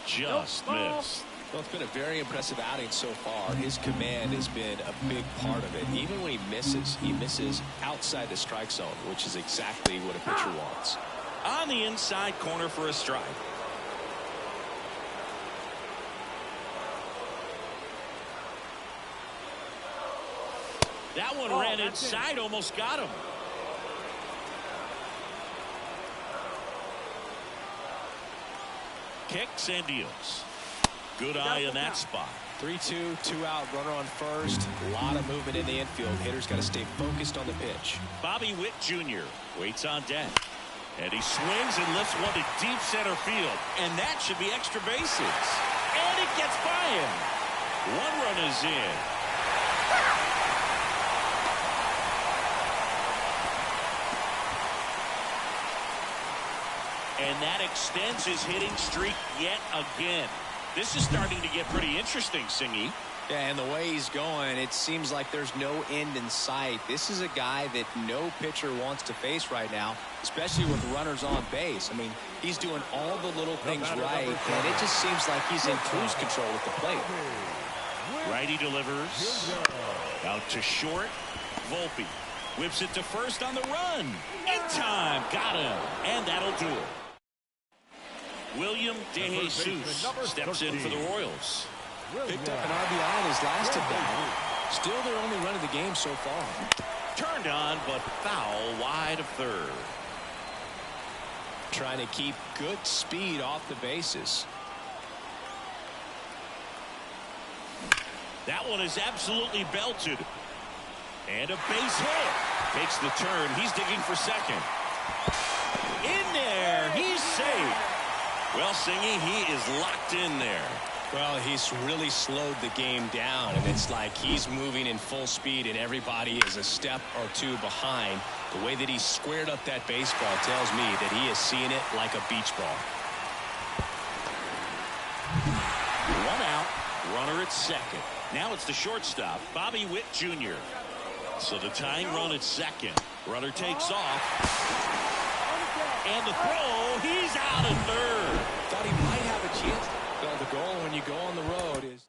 Just missed. Well, it's been a very impressive outing so far. His command has been a big part of it. Even when he misses outside the strike zone, which is exactly what a pitcher wants. On the inside corner for a strike. That one ran inside, almost got him. Kicks and deals. Good eye in that spot. 3-2, 2 out, runner on first. A lot of movement in the infield. Hitter's got to stay focused on the pitch. Bobby Witt Jr. waits on deck. And he swings and lifts one to deep center field. And that should be extra bases. And it gets by him. 1 run is in. And that extends his hitting streak yet again. This is starting to get pretty interesting, Singy. Yeah, and the way he's going, it seems like there's no end in sight. This is a guy that no pitcher wants to face right now, especially with runners on base. I mean, he's doing all the little things right, and it just seems like he's in cruise control at the plate. Righty delivers. Out to short. Volpe whips it to first on the run. In time. Got him. And that'll do it. William DeJesus steps in for the Royals. Picked up an RBI in his last at bat. Still their only run of the game so far. Turned on, but foul wide of third. Trying to keep good speed off the bases. That one is absolutely belted. And a base hit. Takes the turn. He's digging for second. In there. He's safe. Well, Singy, he is locked in there. Well, he's really slowed the game down, and it's like he's moving in full speed, and everybody is a step or 2 behind. The way that he squared up that baseball tells me that he is seeing it like a beach ball. 1 out, runner at second. Now it's the shortstop, Bobby Witt Jr. So the tying run at second. Runner takes off. And the throw, he's out at third. Thought he might have a chance. Well, the goal when you go on the road is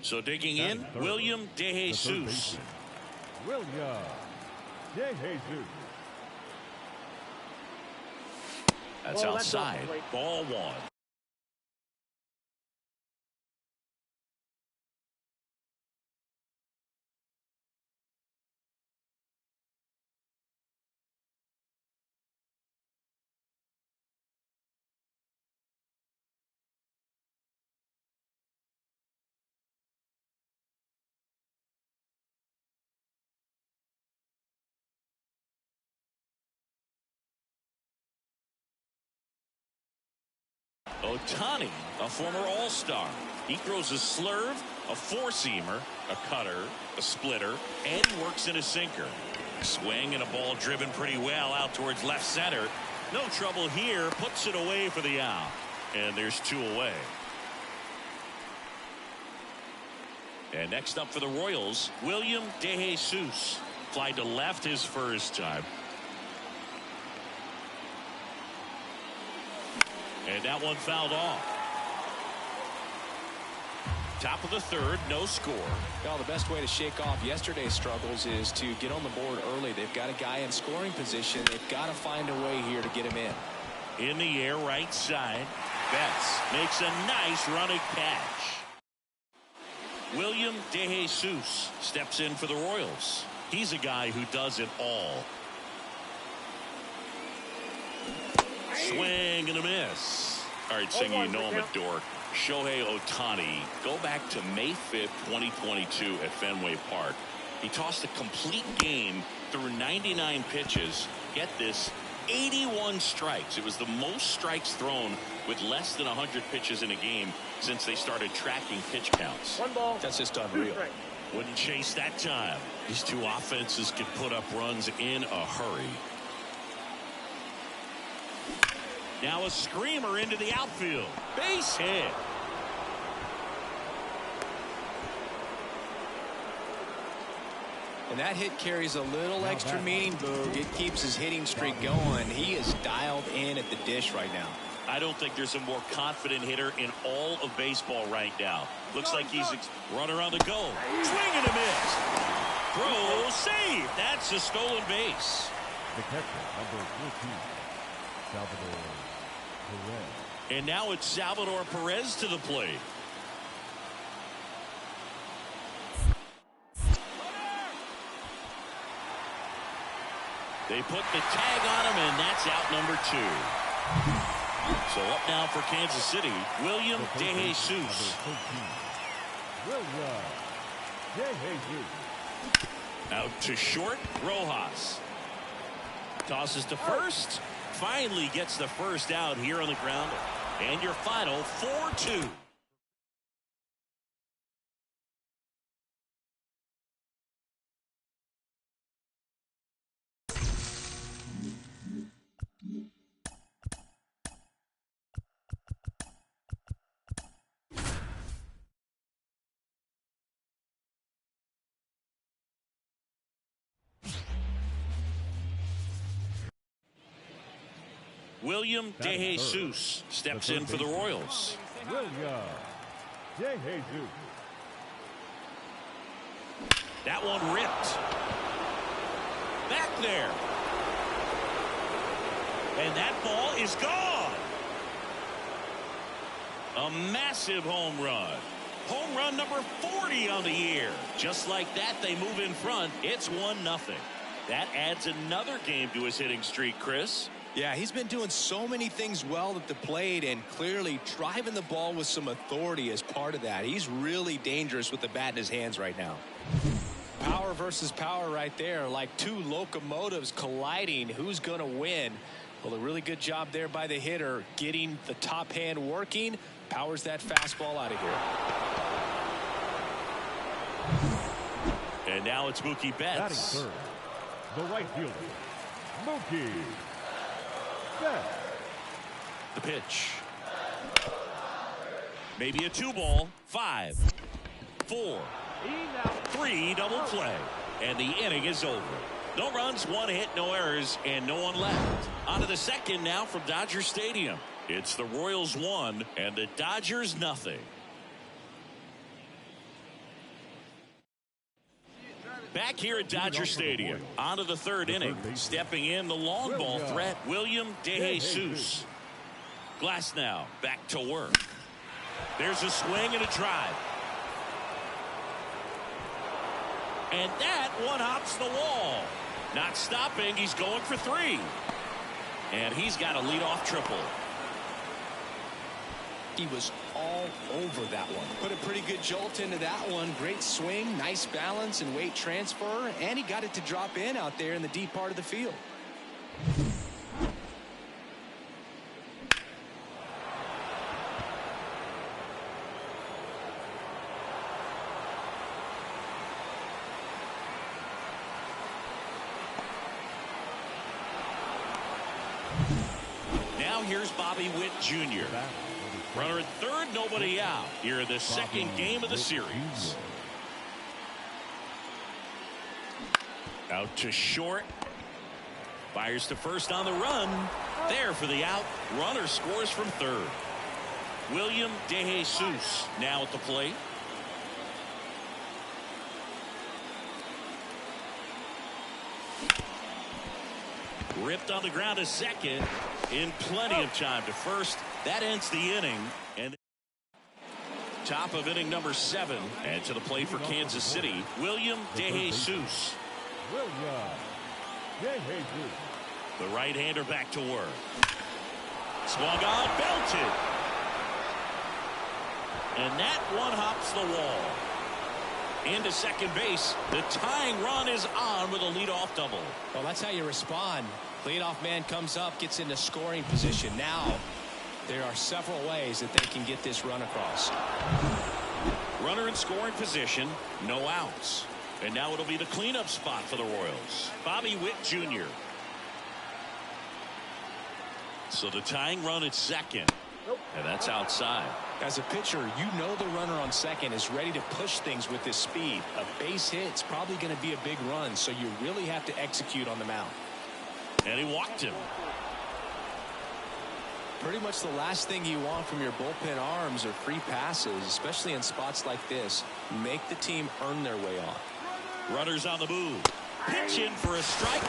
So digging in, William DeJesus. William DeJesus. That's outside. Ball one. Ohtani, a former All-Star. He throws a slurve, a four-seamer, a cutter, a splitter, and works in a sinker. Swing and a ball driven pretty well out towards left center. No trouble here. Puts it away for the out. And there's two away. And next up for the Royals, William DeJesus. Fly to left his first time. And that one fouled off. Top of the third, no score. Well, the best way to shake off yesterday's struggles is to get on the board early. They've got a guy in scoring position. They've got to find a way here to get him in. In the air, right side. Betts makes a nice running catch. William DeJesus steps in for the Royals. He's a guy who does it all. Swing and a miss. All right, Singy, you know him at dork. Shohei Ohtani. Go back to May 5th, 2022 at Fenway Park. He tossed a complete game through 99 pitches. Get this, 81 strikes. It was the most strikes thrown with less than 100 pitches in a game since they started tracking pitch counts. One ball. That's just unreal. Wouldn't chase that time. These two offenses could put up runs in a hurry. Now a screamer into the outfield. Base hit. And that hit carries a little extra meaning, Boog. It keeps his hitting streak going. He is dialed in at the dish right now. I don't think there's a more confident hitter in all of baseball right now. Looks like he's runner on the go. Swing and a miss. Throw save. That's a stolen base. The catcher, number 14, Salvador Perez. And now it's Salvador Perez to the plate. They put the tag on him, and that's out number 2. So up now for Kansas City, William DeJesus. William DeJesus. Out to short, Rojas. Tosses to first. Finally gets the first out here on the ground. And your final 4-2. William DeJesus steps in for the Royals. William DeJesus. That one ripped. Back there. And that ball is gone. A massive home run. Home run number 40 on the year. Just like that, they move in front. It's 1-0. That adds another game to his hitting streak, Chris. Yeah, he's been doing so many things well at the plate and clearly driving the ball with some authority as part of that. He's really dangerous with the bat in his hands right now. Power versus power right there, like two locomotives colliding. Who's going to win? Well, a really good job there by the hitter, getting the top hand working. Powers that fastball out of here. And now it's Mookie Betts. Batting third, the right fielder, Mookie Betts. The pitch. Maybe a 2-ball. 5, 4, 3, double play. And the inning is over. No runs, 1 hit, no errors, and no one left. On to the second now from Dodger Stadium. It's the Royals 1 and the Dodgers nothing. Back here at Dodger Stadium, on to the third inning. Stepping in, the long ball threat, William DeJesus. Glass now, back to work. There's a swing and a drive. And that one hops the wall. Not stopping, he's going for 3. And he's got a leadoff triple. He was all over that one. Put a pretty good jolt into that one. Great swing, nice balance and weight transfer, and he got it to drop in out there in the deep part of the field. Now here's Bobby Witt Jr. Runner at third, nobody out. Here in the second game of the series. Out to short. Fires to first on the run. There for the out. Runner scores from third. William DeJesus now at the plate. Ripped on the ground to second in plenty of time to first. That ends the inning. And top of inning number 7. And to the plate for Kansas City, William DeJesus. The right-hander back to work. Swung on, belted. And that one hops the wall. Into second base. The tying run is on with a leadoff double. Well, that's how you respond. Leadoff man comes up, gets into scoring position. Now, there are several ways that they can get this run across. Runner in scoring position, no outs. And now it'll be the cleanup spot for the Royals. Bobby Witt Jr. So the tying run at second. And that's outside. As a pitcher, you know the runner on second is ready to push things with his speed. A base hit's probably going to be a big run, so you really have to execute on the mound. And he walked him. Pretty much the last thing you want from your bullpen arms are free passes, especially in spots like this. Make the team earn their way on. Runners on the move. Pitch in for a strike.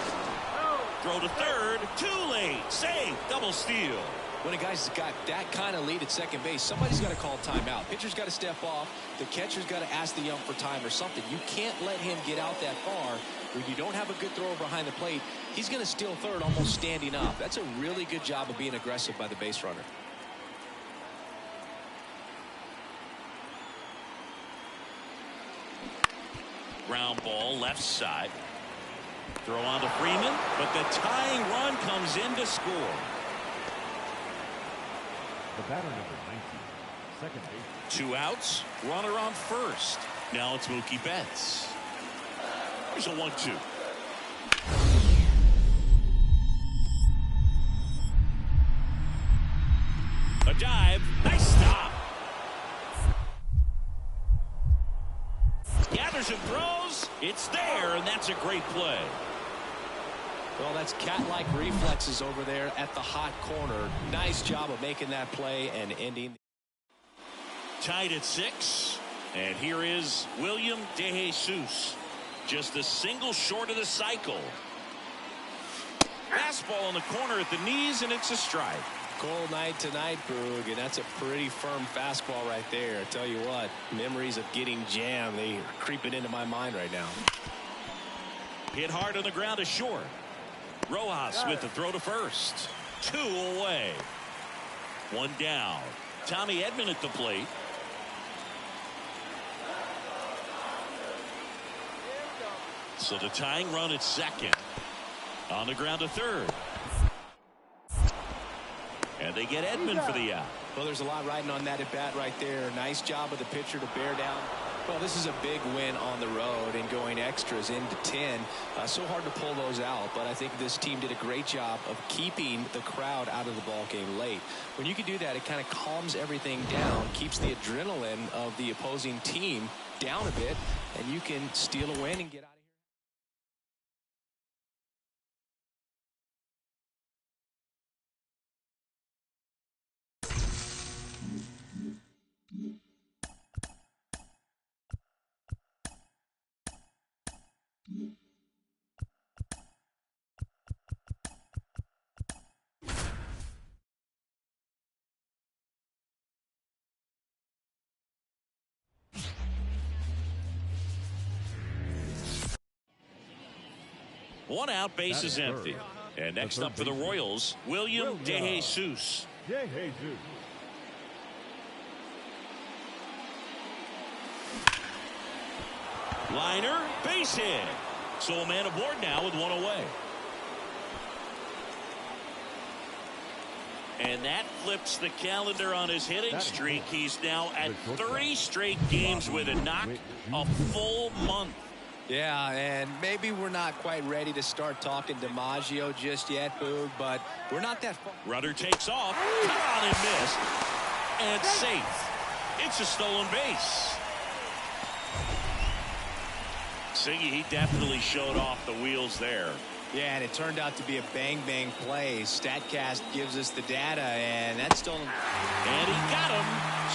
Throw to third. Too late. Save. Double steal. When a guy's got that kind of lead at second base, somebody's got to call timeout. Pitcher's got to step off. The catcher's got to ask the ump for time or something. You can't let him get out that far. When you don't have a good thrower behind the plate, he's going to steal third almost standing up. That's a really good job of being aggressive by the base runner. Ground ball left side. Throw on to Freeman, but the tying run comes in to score. The batter number 19, second base. 2 outs, runner on first. Now it's Mookie Betts. Here's a 1-2. A dive, nice stop. Gathers and throws. It's there, and that's a great play. Well, that's cat-like reflexes over there at the hot corner. Nice job of making that play and ending. Tied at 6, and here is William DeJesus. Just a single short of the cycle. Fastball in the corner at the knees, and it's a strike. Cold night tonight, Boog, and that's a pretty firm fastball right there. I tell you what, memories of getting jammed, they are creeping into my mind right now. Hit hard on the ground to short. Rojas with the throw to first. 2 away. 1 down. Tommy Edman at the plate. So the tying run at second. On the ground to third. And they get Edman for the out. Well, there's a lot riding on that at bat right there. Nice job of the pitcher to bear down. Well, this is a big win on the road and going extras into 10. So hard to pull those out, but I think this team did a great job of keeping the crowd out of the ball game late. When you can do that, it kind of calms everything down, keeps the adrenaline of the opposing team down a bit, and you can steal a win and get out of here. One out, base is empty. And next up for the Royals, William DeJesus. Liner, base hit. So a man aboard now with one away. And that flips the calendar on his hitting streak. He's now at 30 straight games with a knock, a full month. Yeah, and maybe we're not quite ready to start talking DiMaggio just yet, Boog, but we're not that far. Runner takes off, cut on and missed, and safe. It's a stolen base. Siggy, he definitely showed off the wheels there. Yeah, and it turned out to be a bang-bang play. StatCast gives us the data, and that's stolen. And he got him.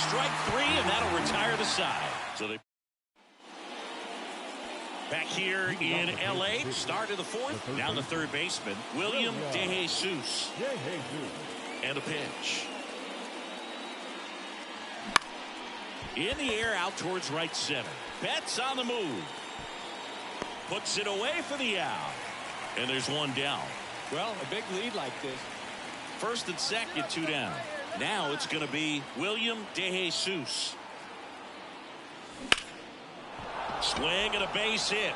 Strike three, and that'll retire the side. So they back here in L.A., start of the fourth, down the third baseman, William DeJesus. And a pitch. In the air, out towards right center. Betts on the move. Puts it away for the out. And there's one down. Well, a big lead like this. First and second, two down. Now it's going to be William DeJesus. Swing and a base hit.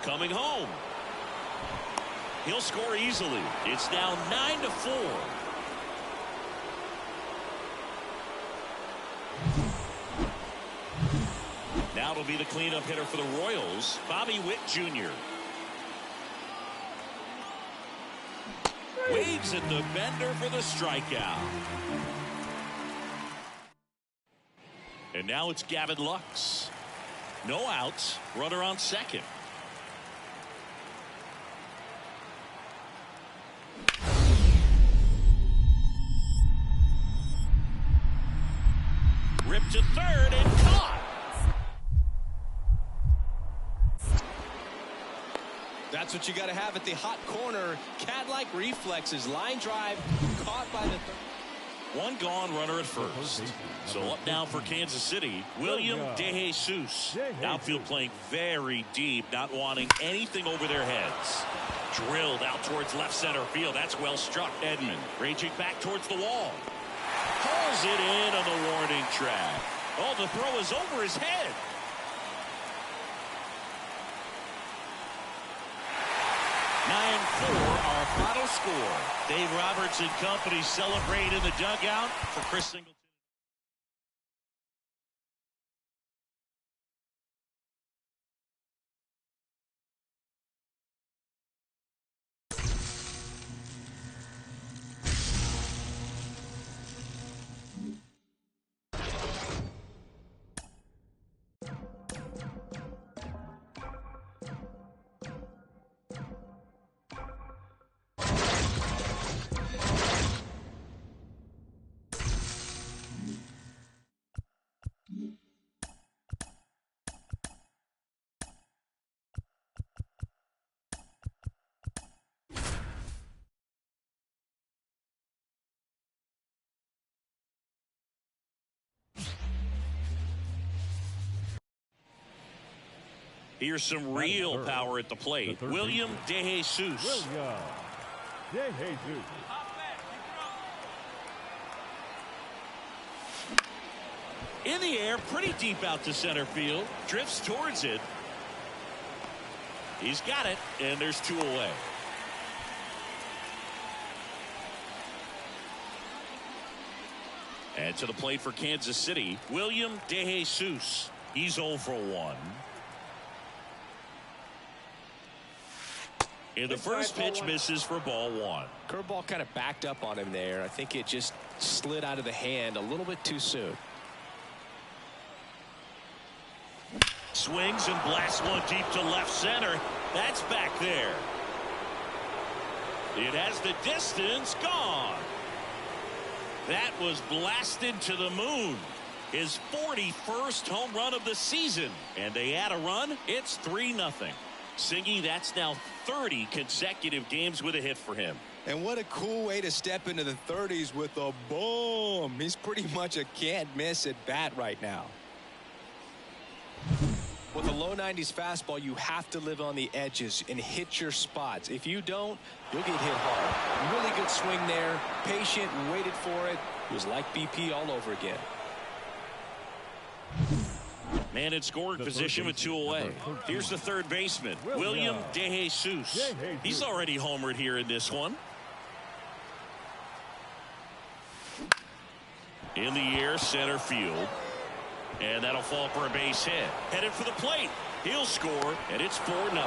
Coming home. He'll score easily. It's now 9-4. Now it'll be the cleanup hitter for the Royals, Bobby Witt Jr. Waves at the bender for the strikeout. And now it's Gavin Lux. No outs, runner on second. Ripped to third and caught. That's what you got to have at the hot corner. Cat-like reflexes. Line drive caught by the third. One gone, runner at first. So up now for Kansas City, William DeJesus. Outfield playing very deep, not wanting anything over their heads. Drilled out towards left center field. That's well struck. Edman raging back towards the wall. Pulls it in on the warning track. Oh, the throw is over his head. Our final score. Dave Roberts and company celebrate in the dugout for Chris Singleton. Here's some real power at the plate. William DeJesus. In the air, pretty deep out to center field. Drifts towards it. He's got it, and there's two away. And to the plate for Kansas City, William DeJesus. He's 0 for 1. And the first pitch misses for ball 1. Curveball kind of backed up on him there. I think it just slid out of the hand a little bit too soon. Swings and blasts one deep to left center. That's back there. It has the distance, gone. That was blasted to the moon. His 41st home run of the season. And they add a run. It's 3-0. Singy, that's now 30 consecutive games with a hit for him. And what a cool way to step into the 30s with a boom. He's pretty much a can't miss at bat right now. With a low 90s fastball, you have to live on the edges and hit your spots. If you don't, you'll get hit hard. Really good swing there. Patient, waited for it. It was like BP all over again. Man in scoring position with 2 away. Here's the third baseman, William De Jesus. He's already homered here in this one. In the air, center field. And that'll fall for a base hit. Headed for the plate. He'll score, and it's 4-0.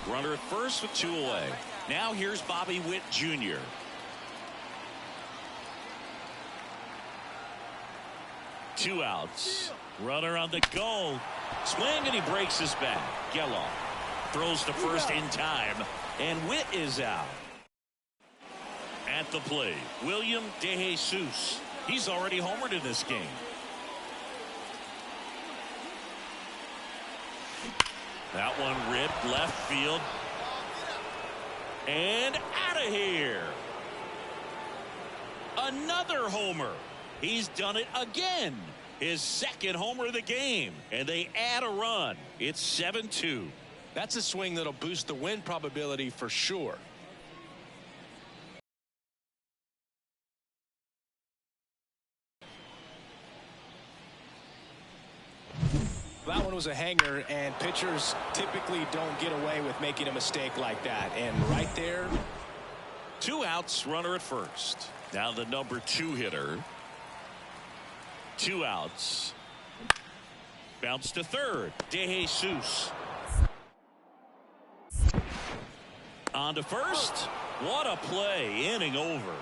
Runner at first with 2 away. Now here's Bobby Witt Jr. Two outs. Runner on the go. Swing, and he breaks his back. Geloff throws to first in time, and Witt is out. At the plate, William De Jesus. He's already homered in this game. That one ripped left field. And out of here. Another homer. He's done it again. His second homer of the game. And they add a run. It's 7-2. That's a swing that'll boost the win probability for sure. That one was a hanger, and pitchers typically don't get away with making a mistake like that. And right there, 2 outs, runner at first. Now the number 2 hitter. 2 outs. Bounce to third. De Jesus. On to first. What a play. Inning over.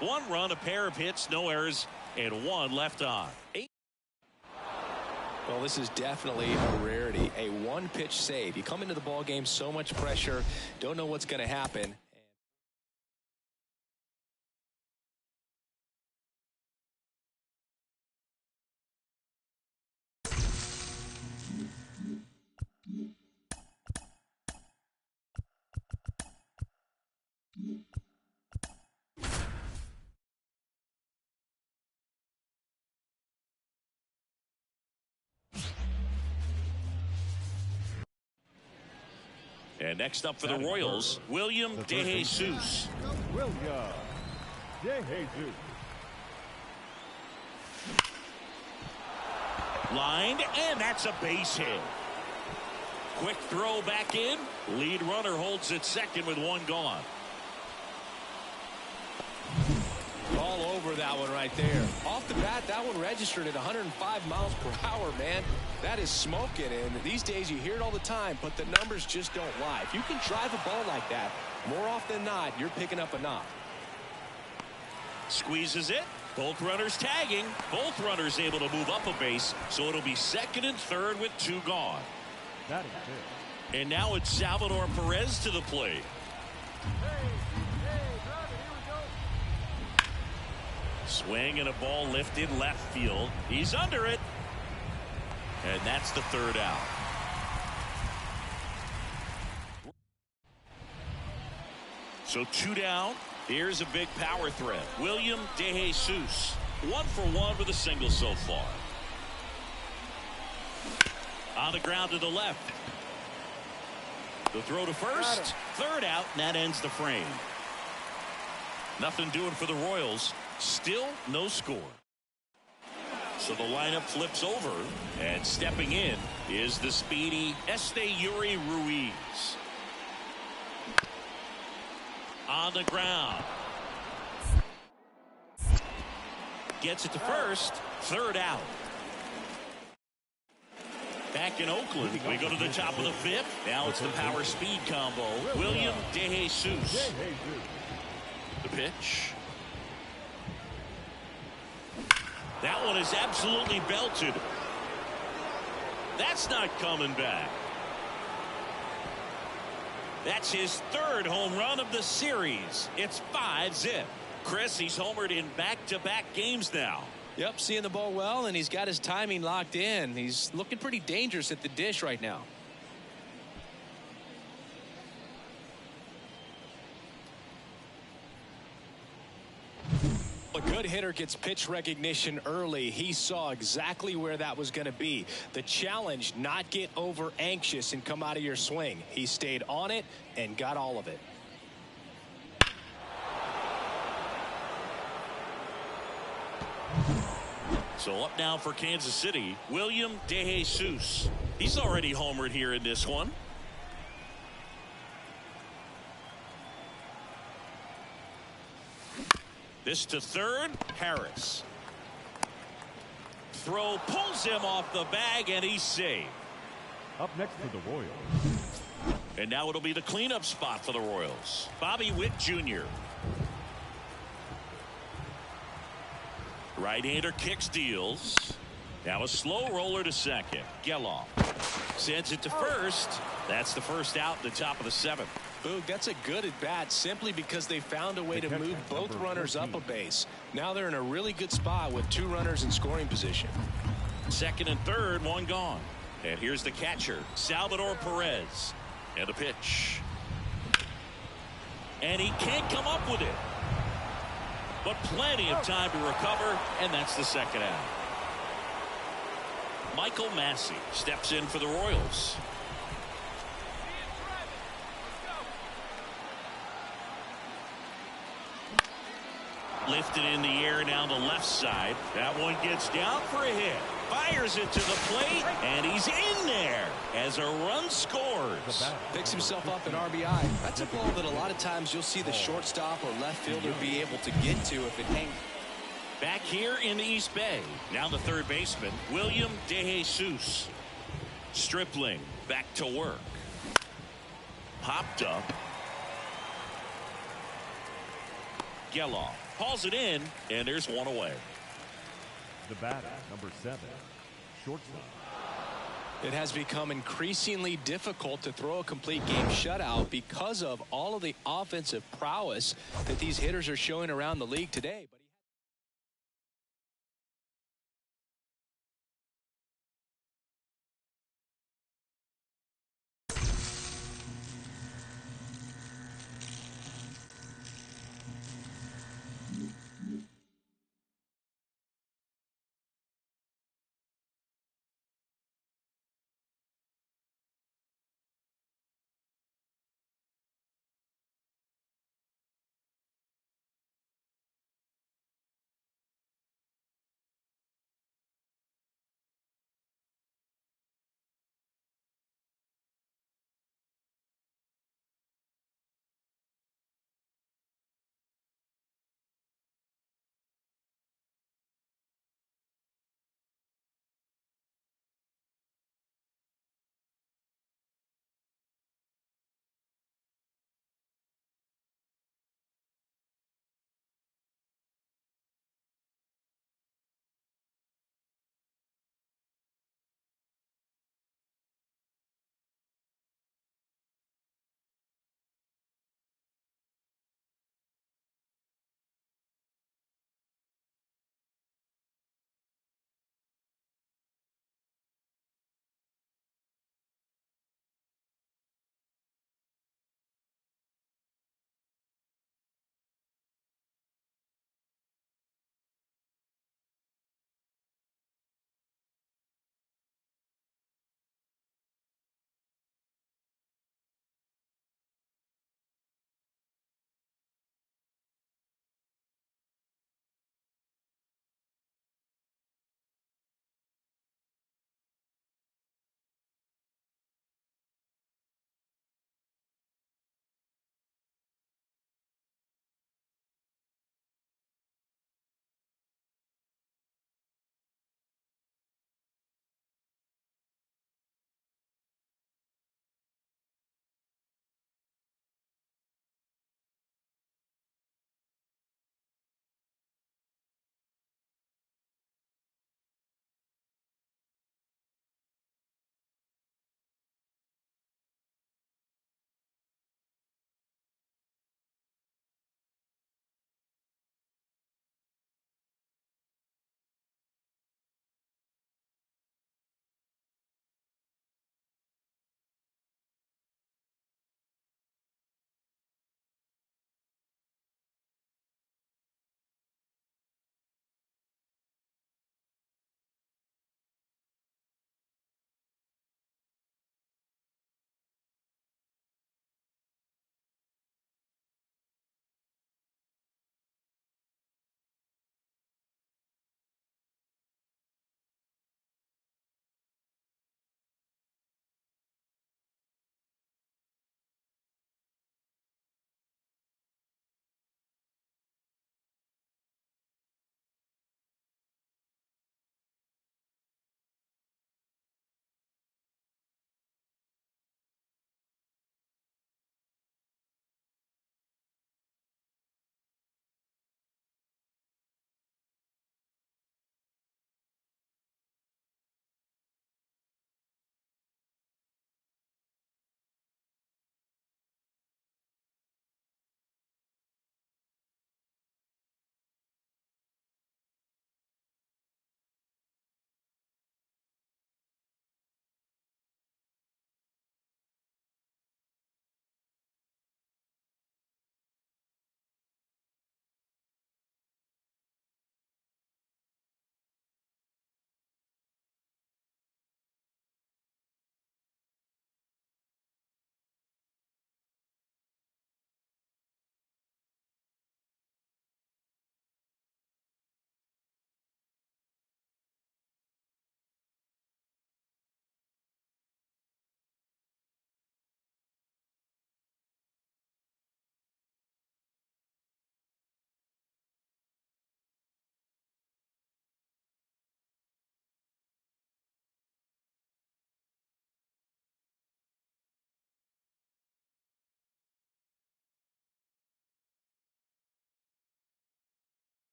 1 run, a pair of hits, no errors, and 1 left on. Well, this is definitely a rarity. A 1-pitch save. You come into the ball game, so much pressure, don't know what's going to happen. And next up for the Royals, William De Jesus. William De Jesus. Lined, and that's a base hit. Quick throw back in. Lead runner holds at second with 1 gone. All over that one right there. Off the bat, that one registered at 105 miles per hour, man. That is smoking, and these days you hear it all the time, but the numbers just don't lie. If you can drive a ball like that, more often than not, you're picking up a knock. Squeezes it. Both runners tagging. Both runners able to move up a base, so it'll be second and third with 2 gone. That is it. And now it's Salvador Perez to the plate. Swing and a ball lifted left field. He's under it. And that's the 3rd out. So 2 down. Here's a big power threat. William De Jesus. 1 for 1 with a single so far. On the ground to the left. The throw to first. 3rd out, and that ends the frame. Nothing doing for the Royals. Still no score. So the lineup flips over, and stepping in is the speedy Esteury Ruiz. On the ground. Gets it to first. Third out. Back in Oakland, we go to the top of the fifth. Now it's the power speed combo. William DeJesus. The pitch. That one is absolutely belted. That's not coming back. That's his third home run of the series. It's 5-0. Chris, he's homered in back-to-back games now. Yep, seeing the ball well, and he's got his timing locked in. He's looking pretty dangerous at the dish right now. A good hitter gets pitch recognition early. He saw exactly where that was going to be. The challenge, not get over anxious and come out of your swing. He stayed on it and got all of it. So up now for Kansas City, William DeJesus. He's already homered here in this one. This to third, Harris. Throw pulls him off the bag, and he's safe. Up next for the Royals. And now it'll be the cleanup spot for the Royals. Bobby Witt Jr. Right-hander kicks, deals. Now a slow roller to second. Geloff sends it to first. That's the first out in the top of the seventh. Boog, that's a good at bat simply because they found a way to move both runners up a base. Now they're in a really good spot with two runners in scoring position. Second and third, one gone. And here's the catcher, Salvador Perez. And the pitch. And he can't come up with it. But plenty of time to recover, and that's the second out. Michael Massey steps in for the Royals. Lifted in the air down the left side. That one gets down for a hit. Fires it to the plate, and he's in there as a run scores. Picks himself up an RBI. That's a ball that a lot of times you'll see the shortstop or left fielder be able to get to if it hangs. Back here in the East Bay. Now the third baseman, William DeJesus. Stripling back to work. Popped up. Geloff hauls it in, and there's one away. The batter, number 7, shortstop. It has become increasingly difficult to throw a complete game shutout because of all of the offensive prowess that these hitters are showing around the league today.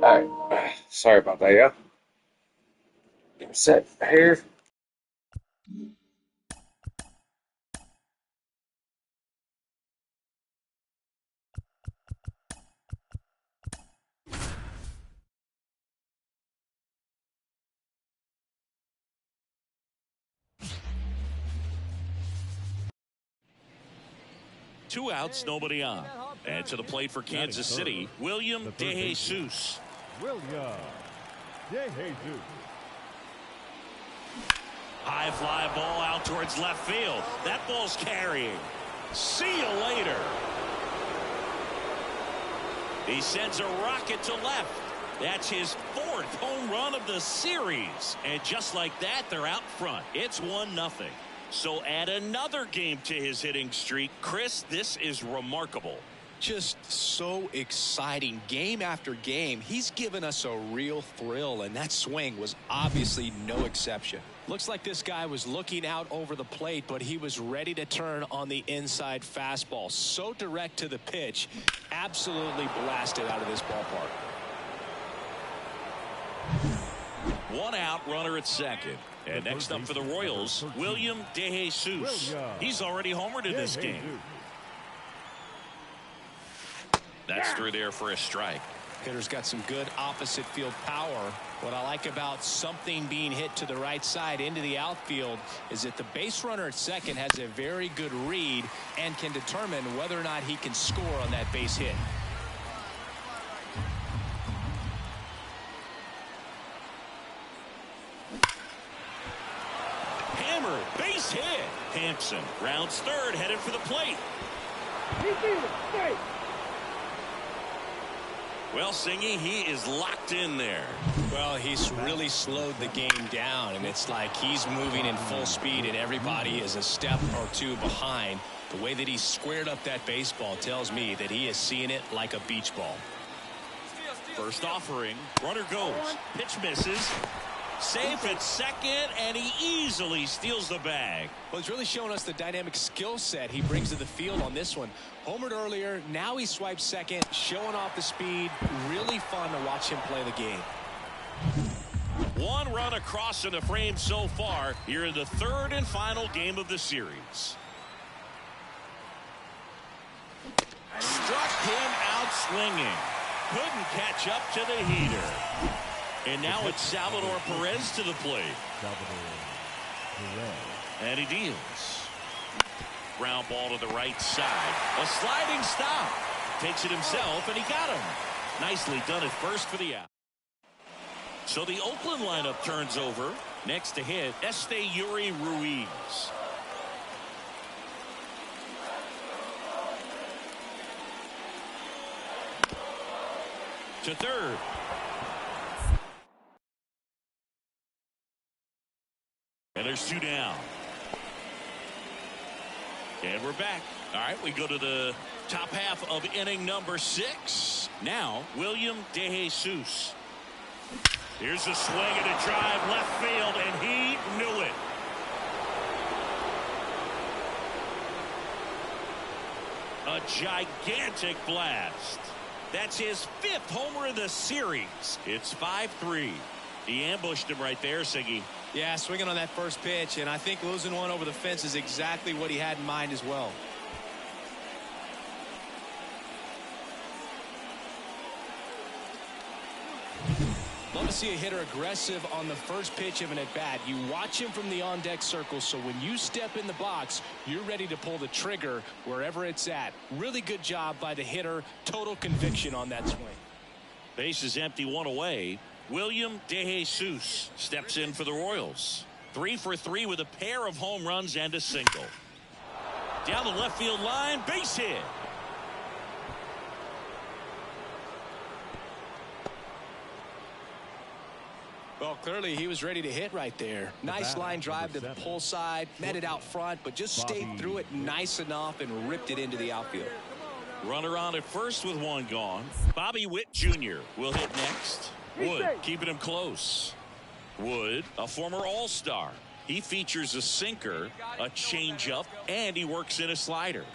Alright. Sorry about that, yeah. Get set here. Two outs, nobody on. And to the plate for Kansas City, William DeJesus. William DeJesus. High fly ball out towards left field. That ball's carrying. See you later. He sends a rocket to left. That's his fourth home run of the series. And just like that, they're out front. It's 1-0. So add another game to his hitting streak. Chris, this is remarkable. Just so exciting game after game. He's given us a real thrill, and that swing was obviously no exception. Looks like this guy was looking out over the plate, but he was ready to turn on the inside fastball. So direct to the pitch, absolutely blasted out of this ballpark. One out, runner at second. And next up for the Royals, William DeJesus. He's already homered in this game. That's through there for a strike. Hitter's got some good opposite field power. What I like about something being hit to the right side into the outfield is that the base runner at second has a very good read and can determine whether or not he can score on that base hit. Hammer, base hit. Hampson rounds third, headed for the plate. Well, Singy, he is locked in there. Well, he's really slowed the game down, and it's like he's moving in full speed, and everybody is a step or two behind. The way that he squared up that baseball tells me that he is seeing it like a beach ball. First offering, runner goes, pitch misses. Safe at second, and he easily steals the bag. Well, he's really showing us the dynamic skill set he brings to the field on this one. Homered earlier, now he swipes second, showing off the speed. Really fun to watch him play the game. One run across in the frame so far here in the third and final game of the series. Struck him out swinging. Couldn't catch up to the heater. And now it's Salvador Perez to the plate. And he deals. Ground ball to the right side. A sliding stop. Takes it himself, and he got him. Nicely done at first for the out. So the Oakland lineup turns over. Next to hit, Yuri Ruiz. To third. And there's two down. And we're back. All right, we go to the top half of inning number 6. Now, William DeJesus. Here's a swing and a drive left field, and he knew it. A gigantic blast. That's his 5th homer of the series. It's 5-3. He ambushed him right there, Siggy. Yeah, swinging on that first pitch, and I think losing one over the fence is exactly what he had in mind as well. Love to see a hitter aggressive on the first pitch of an at-bat. You watch him from the on-deck circle, so when you step in the box, you're ready to pull the trigger wherever it's at. Really good job by the hitter. Total conviction on that swing. Base is empty, one away. William DeJesus steps in for the Royals. 3 for 3 with a pair of home runs and a single. Down the left field line, base hit. Well, clearly he was ready to hit right there. Nice line drive to the pull side, met it out front, but just stayed through it nice enough and ripped it into the outfield. Runner on at first with one gone. Bobby Witt Jr. will hit next. Wood keeping him close. Wood, a former All-Star. He features a sinker, a changeup, and he works in a slider.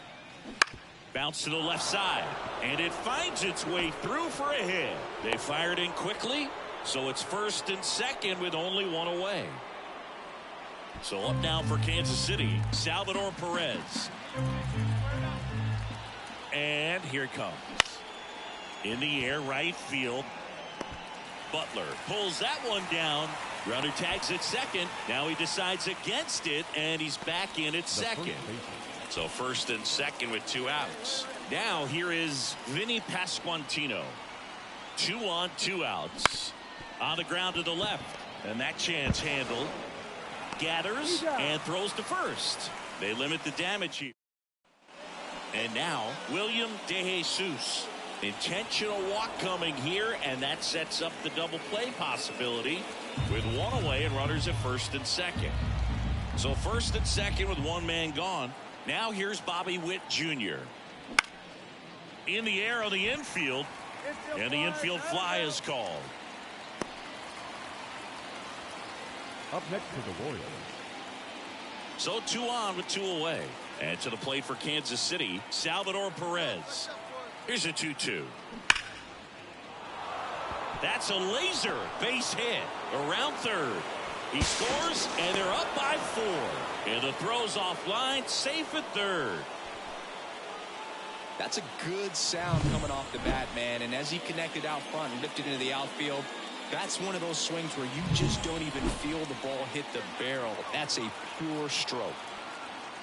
Bounce to the left side, and it finds its way through for a hit. They fired in quickly, so it's first and second with only one away. So up now for Kansas City, Salvador Perez. And here it comes. In the air, right field. Butler pulls that one down. Runner tags at second. Now he decides against it, and he's back in at second. So first and second with 2 outs. Now here is Vinny Pasquantino. 2 on, 2 outs. On the ground to the left, and that chance handled. Gathers and throws to first. They limit the damage here. And now William DeJesus. Intentional walk coming here, and that sets up the double play possibility with 1 away and runners at first and second. So first and second with 1 man gone. Now here's Bobby Witt Jr. In the air on the infield, and the infield fly is called. Up next to the Royals. So 2 on with 2 away. And to the plate for Kansas City, Salvador Perez. Here's a 2-2. That's a laser base hit around third. He scores, and they're up by 4. And the throw's offline, safe at third. That's a good sound coming off the bat, man. And as he connected out front and lifted into the outfield, that's one of those swings where you just don't even feel the ball hit the barrel. That's a pure stroke.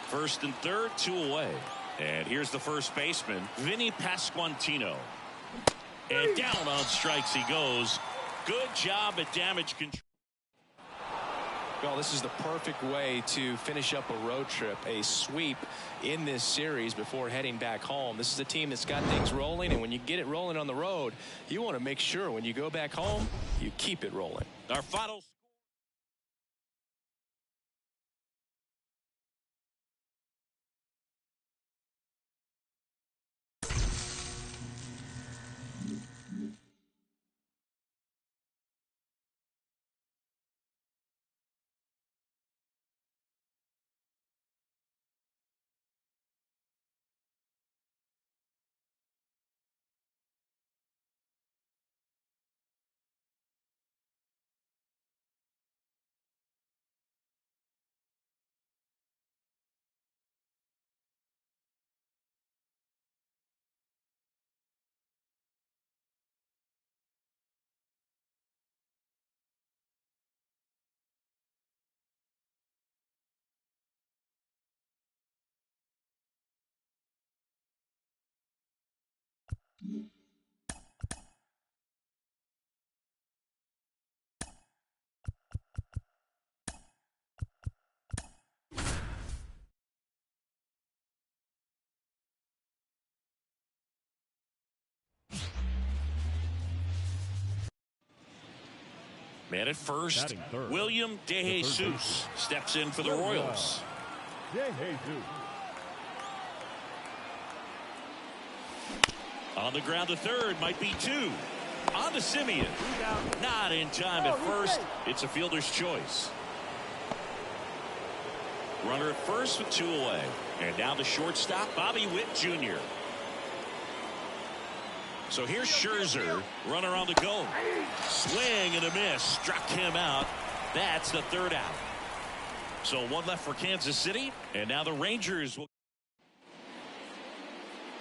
First and third, 2 away. And here's the first baseman, Vinny Pasquantino. And down on strikes he goes. Good job at damage control. Well, this is the perfect way to finish up a road trip, a sweep in this series before heading back home. This is a team that's got things rolling, and when you get it rolling on the road, you want to make sure when you go back home, you keep it rolling. Our final man at first, William DeJesus steps in for the Royals. DeJesus. On the ground to third, might be 2. On to Simeon. Not in time at first. It's a fielder's choice. Runner at first with 2 away. And now the shortstop, Bobby Witt Jr. So here's Scherzer, runner on the go. Swing and a miss, struck him out. That's the 3rd out. So 1 left for Kansas City, and now the Rangers will.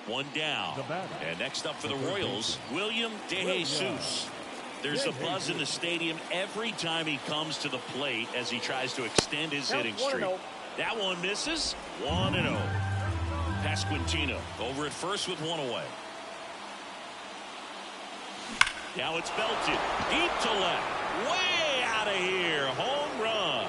1 down. And next up for the Royals, William DeJesus. There's a buzz in the stadium every time he comes to the plate as he tries to extend his hitting streak. That one misses. 1-0. Pasquantino over at first with 1 away. Now it's belted deep to left, way out of here. Home run.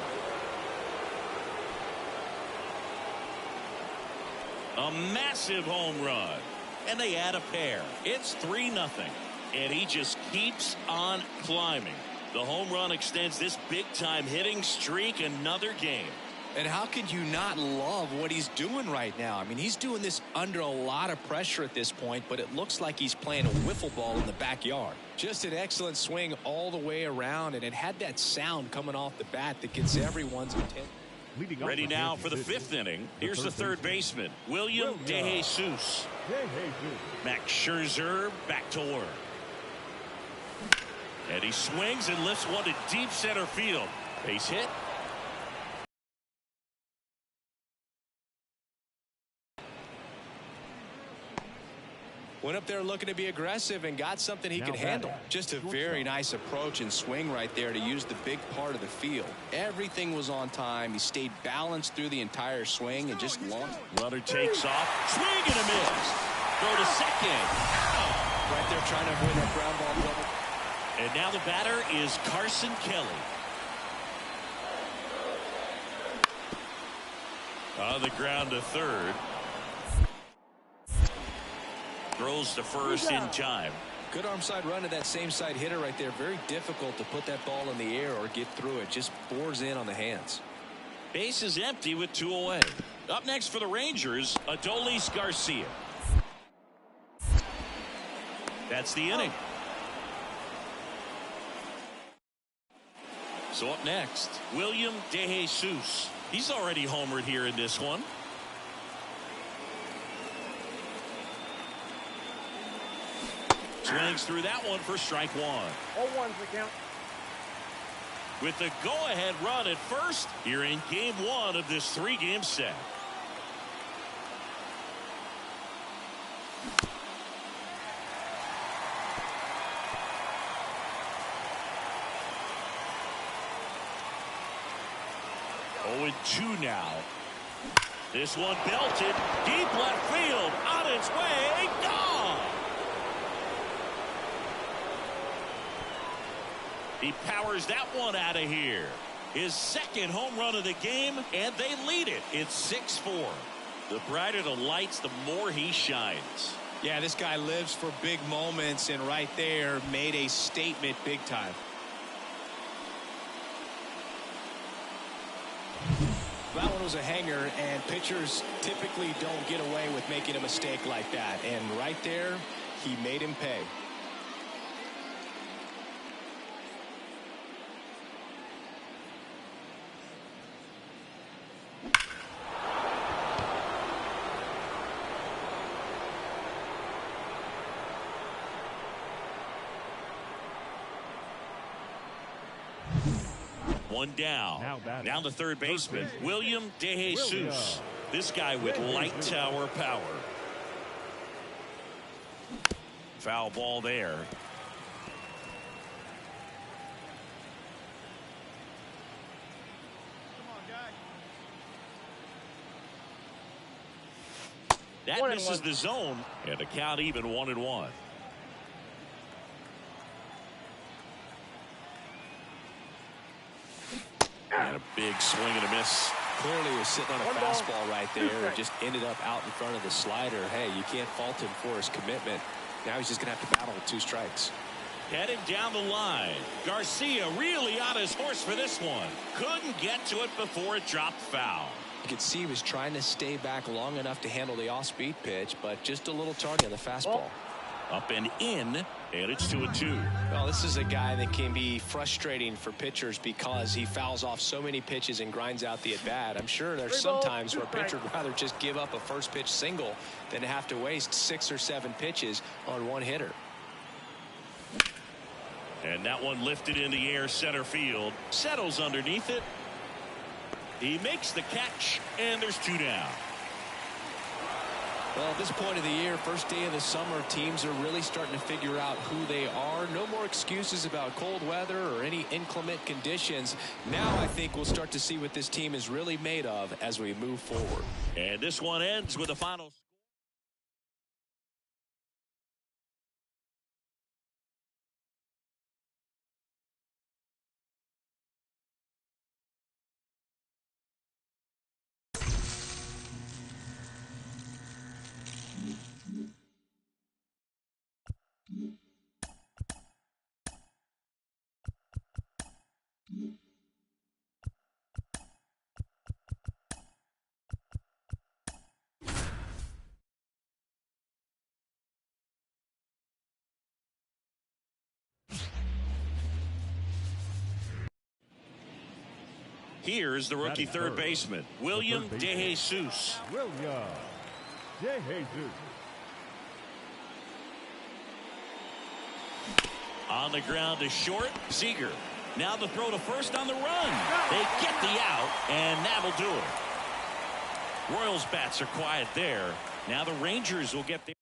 A massive home run, and they add a pair. It's 3-0, and he just keeps on climbing. The home run extends this big-time hitting streak another game. And how could you not love what he's doing right now? I mean, he's doing this under a lot of pressure at this point, but it looks like he's playing a wiffle ball in the backyard. Just an excellent swing all the way around, and it had that sound coming off the bat that gets everyone's attention. Leading off Ready for now Kansas for the City, fifth inning. Here's the third baseman, William William DeJesus. Max Scherzer back to work. And he swings and lifts one to deep center field. Base hit. Went up there looking to be aggressive and got something he could handle. Just a very nice approach and swing right there to use the big part of the field. Everything was on time. He stayed balanced through the entire swing and just launched. Runner takes off. Swing and a miss. Throw to second. Right there trying to avoid that ground ball double. And now the batter is Carson Kelly. On the ground to third. Throws to first in time. Good arm side run to that same side hitter right there. Very difficult to put that ball in the air or get through it. Just bores in on the hands. Base is empty with 2 away. Up next for the Rangers, Adolis Garcia. That's the inning. So up next, William DeJesus. He's already homered here in this one. Swings through that one for strike one. 0-1 the count. With the go-ahead run at first, here in game one of this 3-game set. Oh, 2 now. This one belted deep left field, on its way, gone. He powers that one out of here. His second home run of the game, and they lead it. It's 6-4. The brighter the lights, the more he shines. Yeah, this guy lives for big moments, and right there made a statement big time. That one was a hanger, and pitchers typically don't get away with making a mistake like that. And right there, he made him pay. One down. Now the third baseman, William DeJesus. This guy with light tower power. Foul ball there. That misses the zone, and the count even 1-1. And a big swing and a miss. Clearly was sitting on a fastball right there. It just ended up out in front of the slider. Hey, you can't fault him for his commitment. Now he's just going to have to battle with 2 strikes. Heading down the line. Garcia really on his horse for this one. Couldn't get to it before it dropped foul. You could see he was trying to stay back long enough to handle the off-speed pitch, but just a little target on the fastball. Up and in, and it's 2-2. Well, this is a guy that can be frustrating for pitchers because he fouls off so many pitches and grinds out the at-bat. I'm sure there's some times where a pitcher would rather just give up a first pitch single than to have to waste 6 or 7 pitches on one hitter. And that one lifted in the air center field. Settles underneath it. He makes the catch, and there's 2 down. Well, at this point of the year, first day of the summer, teams are really starting to figure out who they are. No more excuses about cold weather or any inclement conditions. Now I think we'll start to see what this team is really made of as we move forward. And this one ends with a final. Here's the rookie third baseman, William DeJesus. William DeJesus. On the ground to short, Seager. Now the throw to first on the run. They get the out, and that'll do it. Royals bats are quiet there. Now the Rangers will get there.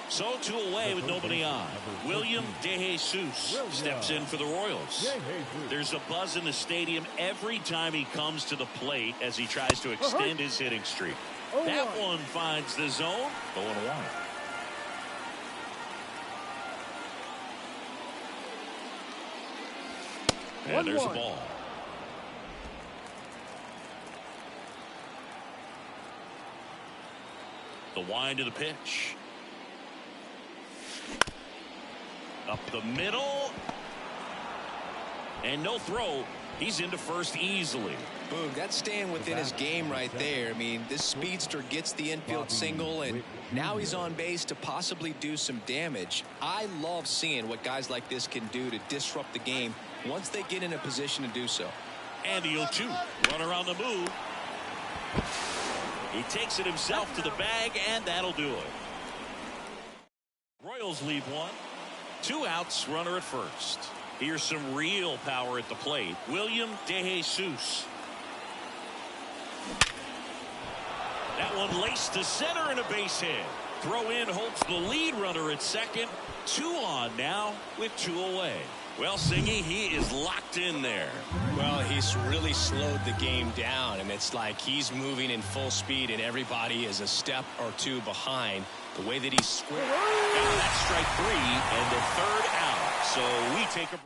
So 2 away with nobody on. William DeJesus steps in for the Royals. There's a buzz in the stadium every time he comes to the plate as he tries to extend his hitting streak. That one finds the zone. 0-1. And there's a ball. The wind of the pitch. Up the middle. And no throw. He's into first easily. Boog, that's staying within his game right there. I mean, this speedster gets the infield single, and now he's on base to possibly do some damage. I love seeing what guys like this can do to disrupt the game once they get in a position to do so. And the 0-2. Runner on the move. He takes it himself to the bag, and that'll do it. Royals leave one. 2 outs, runner at first. Here's some real power at the plate. William DeJesus. That one laced to center and a base hit. Throw in holds the lead runner at second. 2 on now with 2 away. Well, Singy, he is locked in there. Well, he's really slowed the game down, and it's like he's moving in full speed, and everybody is a step or 2 behind. The way that he's squared. And that's strike 3 and the 3rd out. So we take a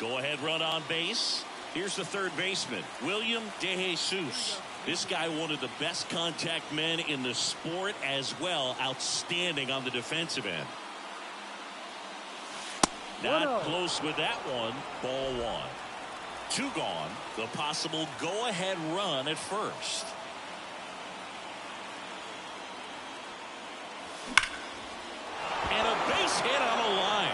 go-ahead run on base. Here's the third baseman, William DeJesus. This guy, one of the best contact men in the sport as well. Outstanding on the defensive end. Not close with that one. Ball 1. 2 gone. The possible go-ahead run at first. And a base hit on the line.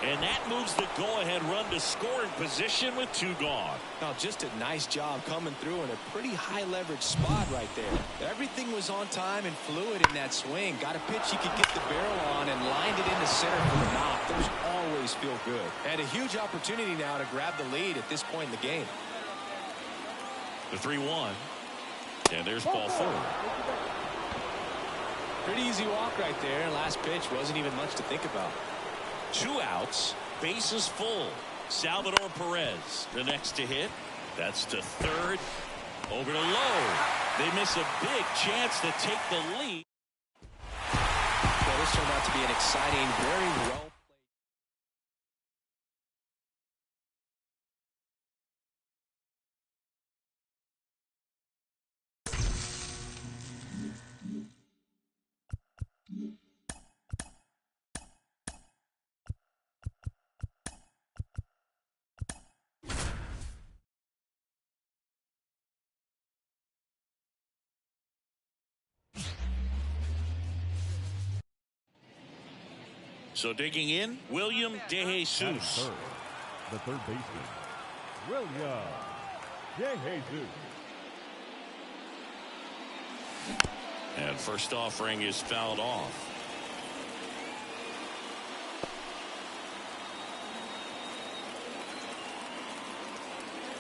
And that moves the go-ahead run to scoring position with 2 gone. Now, just a nice job coming through in a pretty high-leverage spot right there. Everything was on time and fluid in that swing. Got a pitch he could get the barrel on and lined it into center for the knock. Those always feel good. And a huge opportunity now to grab the lead at this point in the game. The 3-1. And there's ball 4. Pretty easy walk right there. And last pitch wasn't even much to think about. 2 outs, bases full. Salvador Perez, the next to hit. That's to third. Over to low. They miss a big chance to take the lead. Well, this turned out to be an exciting, very well. So digging in, William DeJesus. The third baseman, William DeJesus. And first offering is fouled off.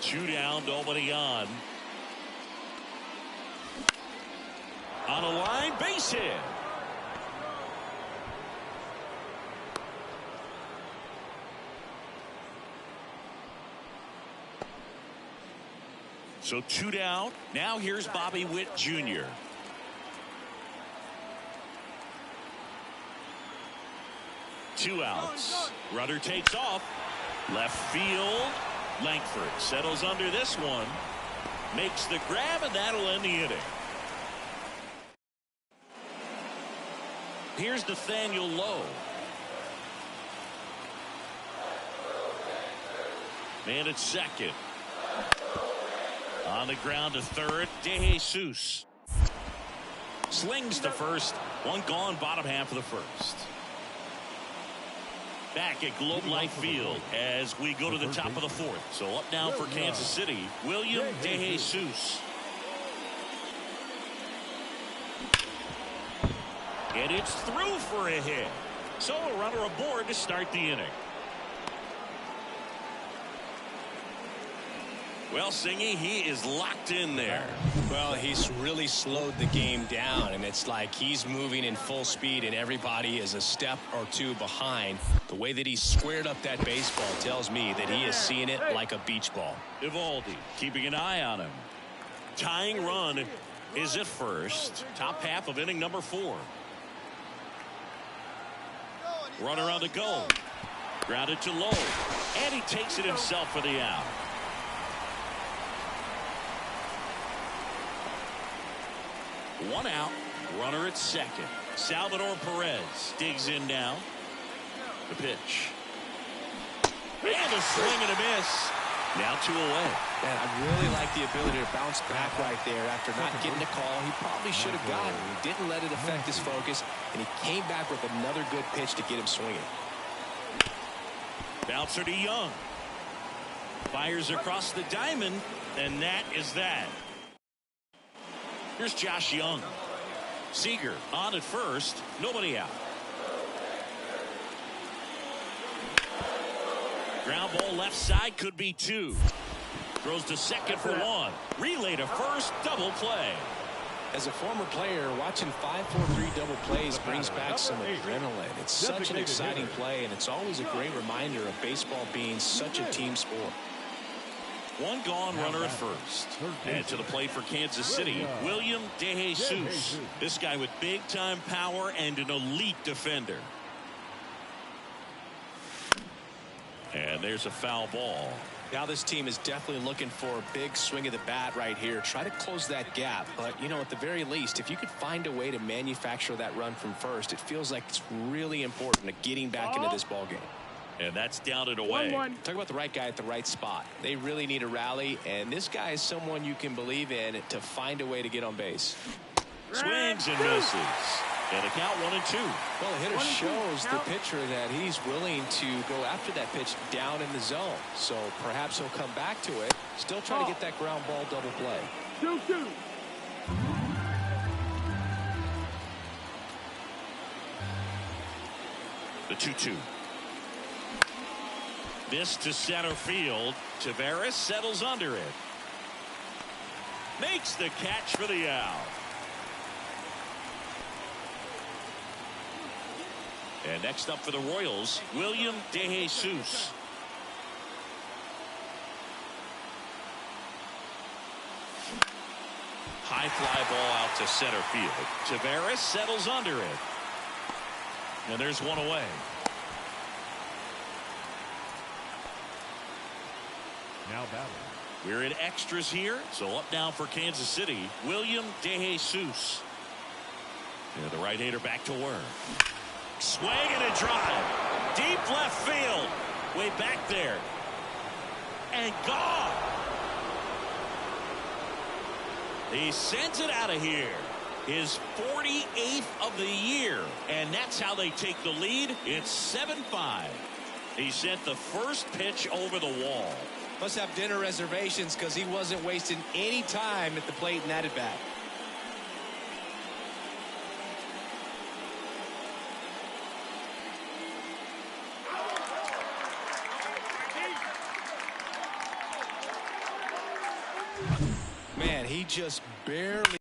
Two down, nobody on. On a line, base hit. So 2 down. Now here's Bobby Witt Jr. Two outs. Runner takes off. Left field. Langford settles under this one. Makes the grab, and that'll end the inning. Here's Nathaniel Lowe. Man at second. On the ground to third, DeJesus. Slings to first. One gone, bottom half of the first. Back at Globe Life Field as we go to the top of the fourth. So up now for Kansas City, William DeJesus. And it's through for a hit. So a runner aboard to start the inning. Well, Singy, he is locked in there. Well, he's really slowed the game down, and it's like he's moving in full speed, and everybody is a step or two behind. The way that he squared up that baseball tells me that he is seeing it like a beach ball. Evaldi keeping an eye on him. Tying run is at first. Top half of inning number 4. Runner on the go. Grounded to low. And he takes it himself for the out. One out, runner at second. Salvador Perez digs in now. The pitch. And a swing and a miss. Now 2 away. Man, I really like the ability to bounce back right there after not getting the call he probably should have gotten. He didn't let it affect his focus, and he came back with another good pitch to get him swinging. Bouncer to Young. Fires across the diamond, and that is that. Here's Josh Young. Seager on at first. Nobody out. Ground ball left side, could be 2. Throws to second for 1. Relay to first. Double play. As a former player, watching 5-4-3 double plays brings back some adrenaline. It's such an exciting play, and it's always a great reminder of baseball being such a team sport. One gone, runner at first. And to the plate for Kansas City, William DeJesus. This guy with big-time power and an elite defender. And there's a foul ball. Now this team is definitely looking for a big swing of the bat right here. Try to close that gap. But, you know, at the very least, if you could find a way to manufacture that run from first, it feels like it's really important to getting back into this ball game. And that's down and away. Talk about the right guy at the right spot. They really need a rally, and this guy is someone you can believe in to find a way to get on base. Swings and misses. And a count 1-2. Well, the hitter shows the pitcher that he's willing to go after that pitch down in the zone. So perhaps he'll come back to it. Still trying to get that ground ball double play. 2-2. The 2-2. This to center field. Tavares settles under it. Makes the catch for the out. And next up for the Royals, William DeJesus. High fly ball out to center field. Tavares settles under it. And there's one away. Now batting. We're in extras here. So up now for Kansas City, William DeJesus. And the right-hander back to work. Swing and a drive. Deep left field. Way back there. And gone. He sends it out of here. His 48th of the year. And that's how they take the lead. It's 7-5. He sent the first pitch over the wall. Must have dinner reservations because he wasn't wasting any time at the plate in that at bat. Man, he just barely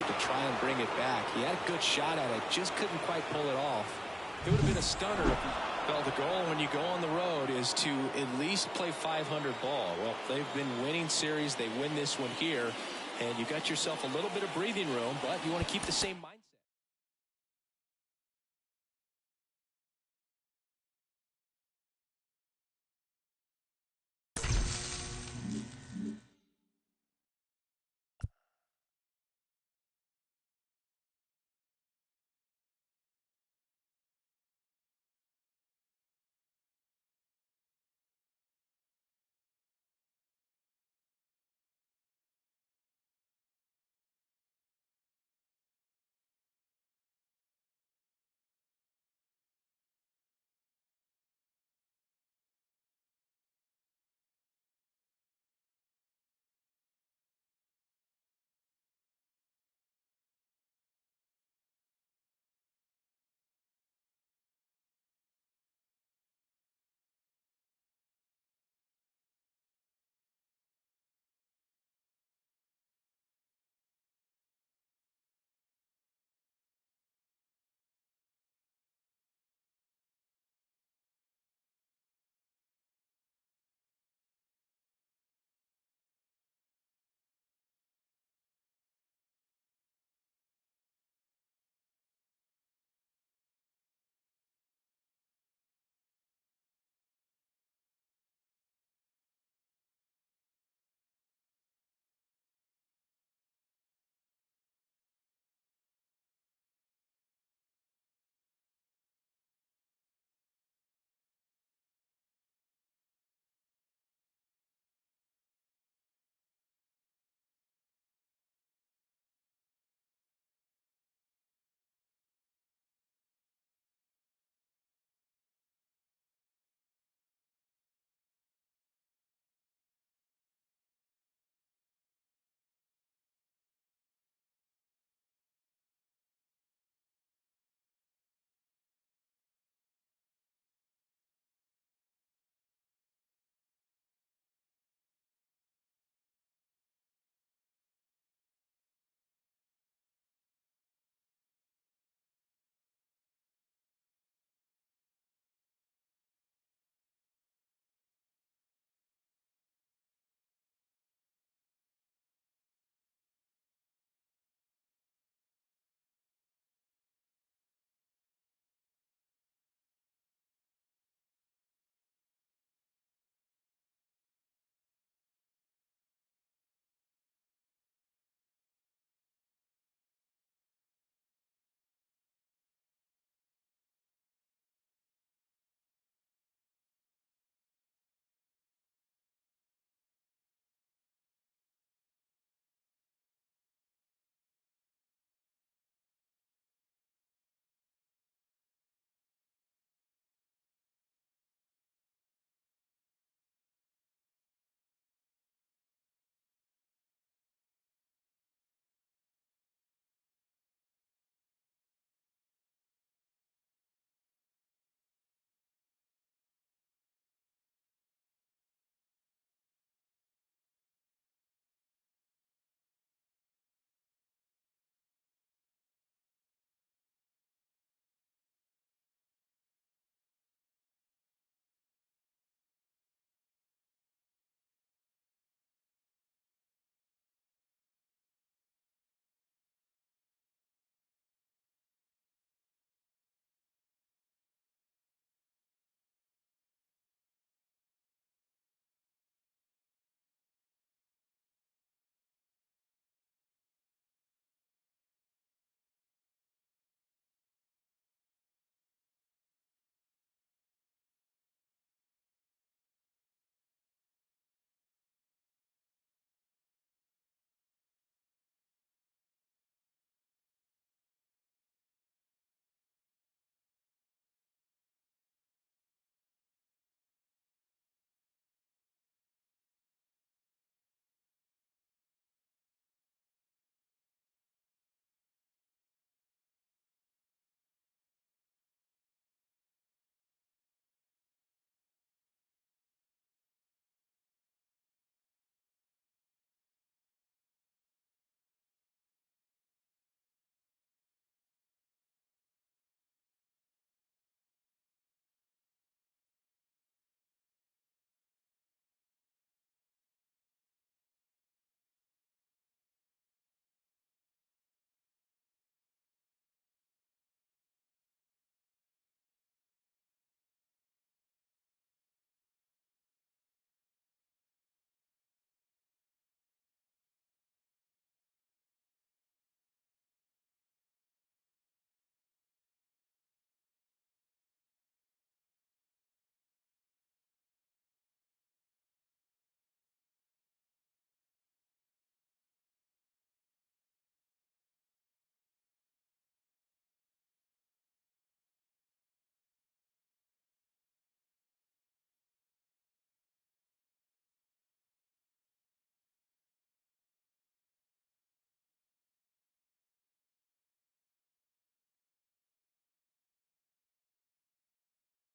to try and bring it back. He had a good shot at it, just couldn't quite pull it off. It would have been a stunner if he, well, the goal when you go on the road is to at least play 500 ball. Well, they've been winning series. They win this one here, and you got yourself a little bit of breathing room, but you want to keep the same mindset.